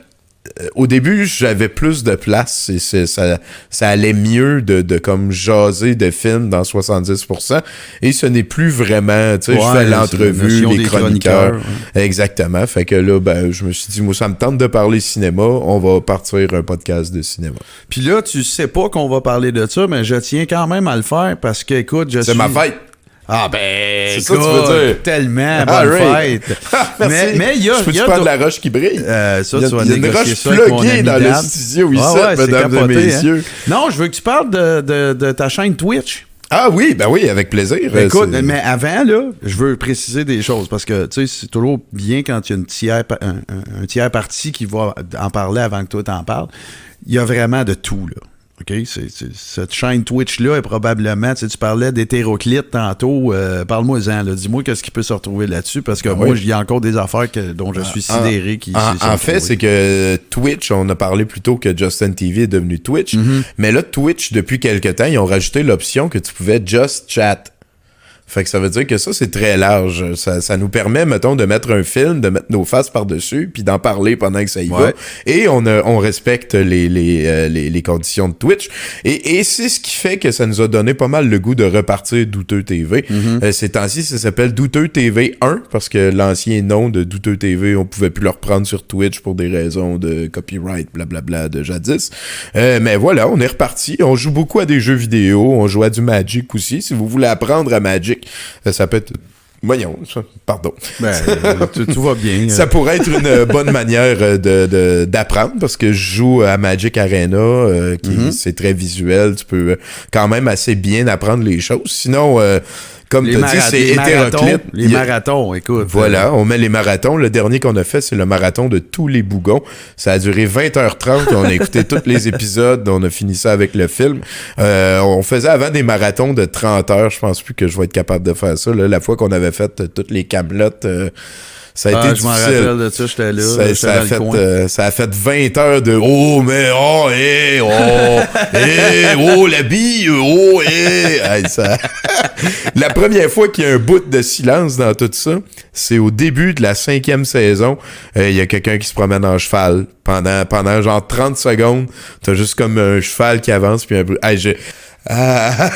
au début, j'avais plus de place et ça allait mieux de comme jaser de films dans 70%. Et ce n'est plus vraiment, tu sais, je fais l'entrevue, les chroniqueurs. Exactement. Fait que là, je me suis dit, moi, ça me tente de parler cinéma, on va partir un podcast de cinéma. Puis là, tu sais pas qu'on va parler de ça, mais je tiens quand même à le faire parce que, écoute, c'est ma fête. Ah c'est écoute, ça que tu veux dire. Tellement bonne fête. Mais il y a... Je peux-tu prendre la roche qui brille? Ça, il y a une roche pluguée dans le studio ici, mesdames et messieurs. Hein? Non, je veux que tu parles de ta chaîne Twitch. Ah oui, avec plaisir. Écoute, mais avant, là, je veux préciser des choses parce que, tu sais, c'est toujours bien quand il y a un tiers parti qui va en parler avant que toi t'en parles. Il y a vraiment de tout, là. OK? Cette chaîne Twitch-là est probablement... Tu parlais d'hétéroclite tantôt. Parle-moi-en. Dis-moi qu'est-ce qui peut se retrouver là-dessus, parce que moi, il y a encore des affaires dont je suis sidéré qui En fait, c'est que Twitch, on a parlé plus tôt que Justin TV est devenu Twitch, mais là, Twitch, depuis quelque temps, ils ont rajouté l'option que tu pouvais just chat. Fait que ça veut dire que ça, c'est très large. Ça nous permet, mettons, de mettre un film, de mettre nos faces par-dessus, puis d'en parler pendant que ça y va. Et on respecte les conditions de Twitch. Et c'est ce qui fait que ça nous a donné pas mal le goût de repartir Douteux TV. Ces temps-ci, ça s'appelle Douteux TV 1, parce que l'ancien nom de Douteux TV, on pouvait plus le reprendre sur Twitch pour des raisons de copyright, blablabla, de jadis. Mais voilà, on est reparti. On joue beaucoup à des jeux vidéo. On joue à du Magic aussi. Si vous voulez apprendre à Magic, ça peut être... Voyons, pardon. Tout va bien. Ça pourrait être une bonne manière d'apprendre, parce que je joue à Magic Arena, c'est très visuel. Tu peux quand même assez bien apprendre les choses. Sinon... comme tu dis, c'est hétéroclite. Les marathons, écoute. Voilà, on met les marathons. Le dernier qu'on a fait, c'est le marathon de tous les bougons. Ça a duré 20h30. On a écouté tous les épisodes. On a fini ça avec le film. On faisait avant des marathons de 30 heures. Je pense plus que je vais être capable de faire ça. Là, la fois qu'on avait fait toutes les Camelottes... ça a été difficile. Je m'en rappelle de ça, j'étais là. Ça a fait 20 heures de « Oh, mais, oh, hé, oh, la bille, oh, hé. » La première fois qu'il y a un bout de silence dans tout ça, c'est au début de la 5e saison. Il y a quelqu'un qui se promène en cheval. Pendant genre 30 secondes, t'as juste comme un cheval qui avance, puis un peu... tu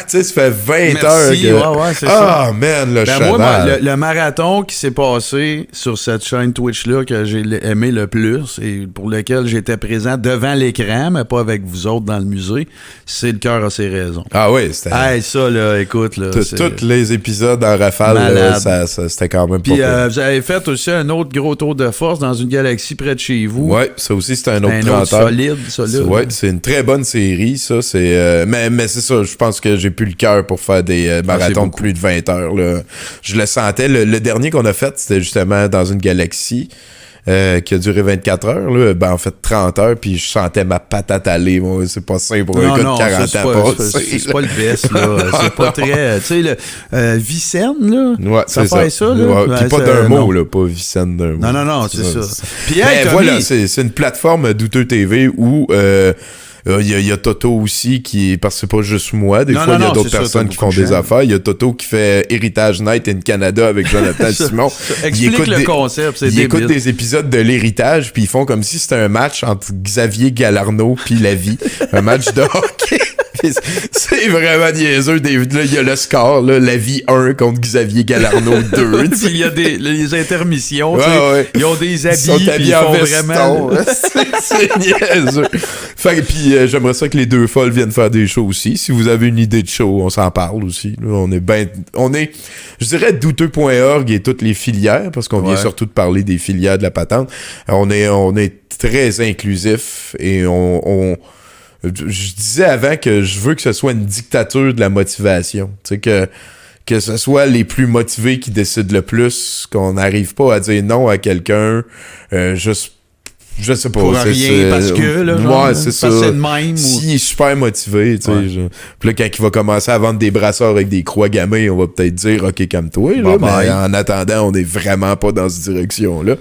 sais, ça fait 20 heures que... c'est ça. Ah, man, le cheval. Moi, le marathon qui s'est passé sur cette chaîne Twitch-là que j'ai aimé le plus et pour lequel j'étais présent devant l'écran, mais pas avec vous autres dans le musée, c'est Le cœur a ses raisons. Ah oui, c'était... Hey, ça, là, écoute, là... Tous les épisodes en rafale, là, ça c'était quand même pas... Puis vous avez fait aussi un autre gros tour de force dans une galaxie près de chez vous. Ouais, ça aussi, c'était un autre 30 heures. Solide. Ouais, c'est une très bonne série, ça. C'est, mais c'est ça. ça, je pense que j'ai plus le cœur pour faire des marathons de plus de 20 heures. Là. Je le sentais. Le dernier qu'on a fait, c'était justement dans une galaxie. Qui a duré 24 heures, là, ben en fait 30 heures, puis je sentais ma patate aller. Moi, c'est pas simple pour un gars de 40 ans. C'est pas le best, là. C'est pas très... Tu sais, le Vicenne, là, ouais, ça fait ça, là. Ouais, puis pas d'un mot, là, pas Vicenne d'un mot. Non, c'est ça. Puis hey, voilà, c'est une plateforme Douteux TV où... il y a Toto aussi parce que c'est pas juste moi. Des fois, il y a d'autres personnes qui font des affaires. Il y a Toto qui fait Héritage Night in Canada avec Jonathan Simon. Explique le concept, c'est débile. Il écoute des épisodes de l'Héritage, puis ils font comme si c'était un match entre Xavier Galarneau puis La Vie. Un match de hockey. C'est vraiment niaiseux. Là, il y a le score, là, La Vie 1 contre Xavier Galarneau 2. Puis il y a les intermissions. Ouais. Ils ont des habits. Ils sont habillés en veston. Vraiment... c'est niaiseux. Puis j'aimerais ça que les deux folles viennent faire des shows aussi. Si vous avez une idée de show, on s'en parle aussi. Là, on est, je dirais, douteux.org et toutes les filières, parce qu'on vient surtout de parler des filières de la patente. On est très inclusif et je disais avant que je veux que ce soit une dictature de la motivation. Tu sais, que ce soit les plus motivés qui décident le plus, qu'on n'arrive pas à dire non à quelqu'un juste... Je sais pas. Pour rien, parce que, là, genre, ouais, c'est ça. C'est de même. S'il est super motivé, tu sais. Puis là, quand il va commencer à vendre des brasseurs avec des croix gammées, on va peut-être dire, OK, calme-toi, là. Mais en attendant, on est vraiment pas dans cette direction-là.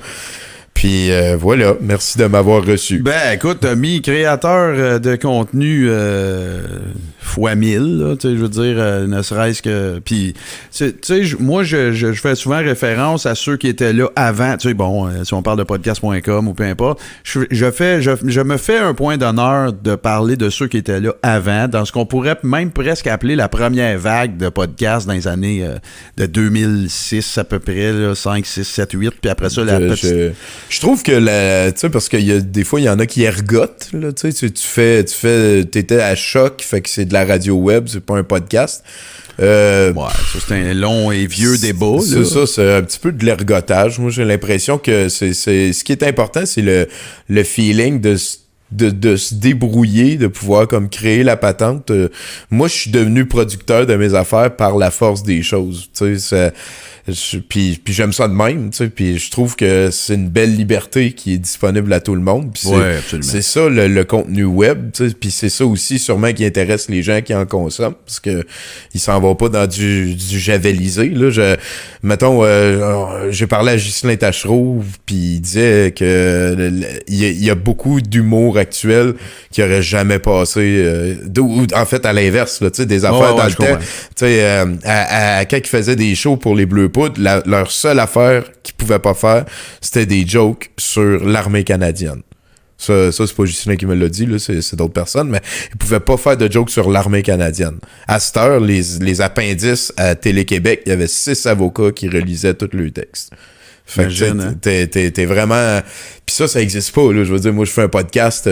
Puis voilà, merci de m'avoir reçu. Ben écoute, Tommy, créateur de contenu fois 1000, là, je veux dire, ne serait-ce que... Puis, tu sais, moi, je fais souvent référence à ceux qui étaient là avant, tu sais, bon, si on parle de podcast.com ou peu importe, je me fais un point d'honneur de parler de ceux qui étaient là avant, dans ce qu'on pourrait même presque appeler la première vague de podcasts dans les années de 2006 à peu près, là, 5, 6, 7, 8, puis après ça, la petite... Je trouve que tu sais, parce que des fois, il y en a qui ergotent, là, tu sais, t'étais à Choc, fait que c'est de la radio web, c'est pas un podcast. Ouais, ça c'est un long et vieux débat. C'est ça, c'est un petit peu de l'ergotage. Moi, j'ai l'impression que c'est ce qui est important, c'est le feeling de se débrouiller, de pouvoir comme créer la patente. Moi, je suis devenu producteur de mes affaires par la force des choses. Tu sais, puis j'aime ça de même, tu sais, puis je trouve que c'est une belle liberté qui est disponible à tout le monde. Puis c'est ça le contenu web, tu sais, puis c'est ça aussi sûrement qui intéresse les gens qui en consomment, parce que ils s'en vont pas dans du javelisé. Là, mettons, j'ai parlé à Ghislain Tachereau, puis il disait que il y a beaucoup d'humour actuel qui aurait jamais passé, en fait à l'inverse, là, tu sais, des affaires dans le temps, tu sais, quand ils faisaient des shows pour les Bleus Poudres, leur seule affaire qu'ils pouvaient pas faire, c'était des jokes sur l'armée canadienne. Ça c'est pas Justin qui me l'a dit, là, c'est d'autres personnes, mais ils pouvaient pas faire de jokes sur l'armée canadienne. À cette heure, les appendices à Télé-Québec, il y avait 6 avocats qui relisaient tous leurs textes. Fait que t'es vraiment... Puis ça existe pas, là. Je veux dire, moi, je fais un podcast,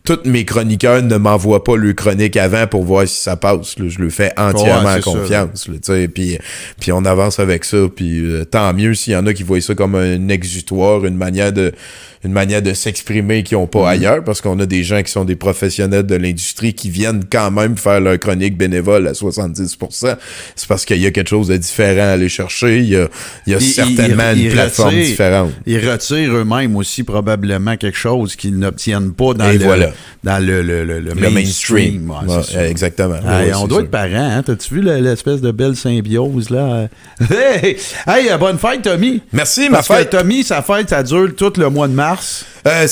tous mes chroniqueurs ne m'envoient pas le chronique avant pour voir si ça passe, là. Je le fais entièrement confiance, là, tu sais. Puis on avance avec ça, puis tant mieux s'il y en a qui voient ça comme un exutoire, une manière de s'exprimer qu'ils n'ont pas ailleurs, parce qu'on a des gens qui sont des professionnels de l'industrie qui viennent quand même faire leur chronique bénévole à 70%. C'est parce qu'il y a quelque chose de différent à aller chercher. Il y a certainement une plateforme différente. Ils retirent eux-mêmes aussi probablement quelque chose qu'ils n'obtiennent pas dans le mainstream. Ouais, exactement. On doit être parents. Hein? T'as-tu vu l'espèce de belle symbiose là? Hey, bonne fête, Tommy! Merci, parce que Tommy, sa fête, ça dure tout le mois de mars. En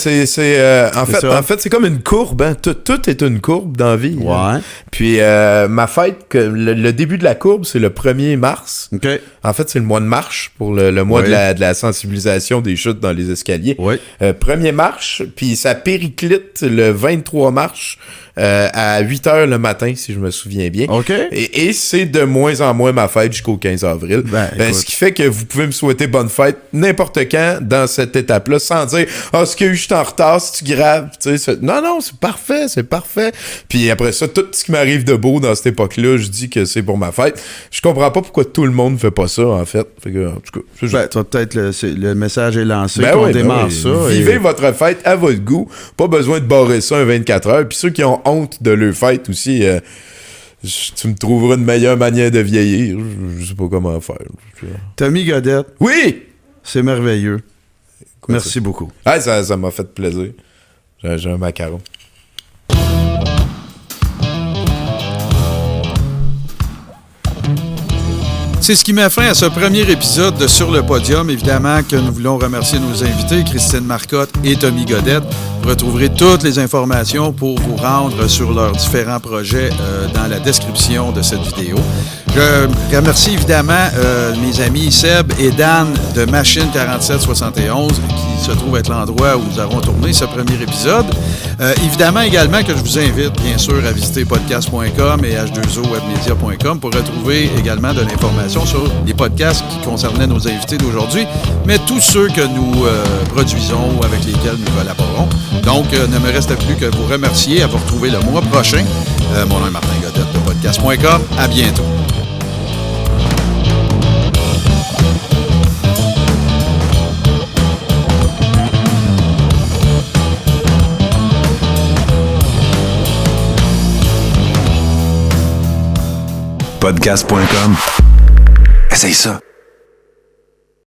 fait, c'est comme une courbe. Hein? Tout est une courbe dans la vie. Ouais. Hein? Puis ma fête, le début de la courbe, c'est le 1er mars. Okay. En fait, c'est le mois de marche pour le mois de la sensibilisation des chutes dans les escaliers. Oui. 1er mars, puis ça périclite le 23 mars à 8h le matin, si je me souviens bien. OK. Et c'est de moins en moins ma fête jusqu'au 15 avril. Ce qui fait que vous pouvez me souhaiter bonne fête n'importe quand dans cette étape-là, sans dire « Ah, ce que je suis en retard, c'est-tu grave? » Non, c'est parfait. Puis après ça, tout ce qui m'arrive de beau dans cette époque-là, je dis que c'est pour ma fête. Je comprends pas pourquoi tout le monde fait pas ça, en fait. Fait que, en tout cas, peut-être le message est lancé, qu'on démarre ça. Vivez votre fête à votre goût. Pas besoin de barrer ça un 24 heures. Puis ceux qui ont honte de leur fête aussi, tu me trouveras une meilleure manière de vieillir. Je sais pas comment faire. Tommy Godette, Oui! c'est merveilleux. Quoi, Merci ça? beaucoup. Ah, ça m'a fait plaisir. J'ai un macaron. C'est ce qui met fin à ce premier épisode de Sur le podium. Évidemment que nous voulons remercier nos invités, Christine Marcotte et Tommy Godette. Vous retrouverez toutes les informations pour vous rendre sur leurs différents projets dans la description de cette vidéo. Je remercie évidemment mes amis Seb et Dan de Machine 4771 qui se trouve être l'endroit où nous avons tourné ce premier épisode. Évidemment également que je vous invite bien sûr à visiter podcast.com et h2owebmedia.com pour retrouver également de l'information sur les podcasts qui concernaient nos invités d'aujourd'hui, mais tous ceux que nous produisons ou avec lesquels nous collaborons. Donc, ne me reste plus que vous remercier, à vous retrouver le mois prochain. Mon nom est Martin Godette de podcast.com. À bientôt. Podcast.com. Essaye ça.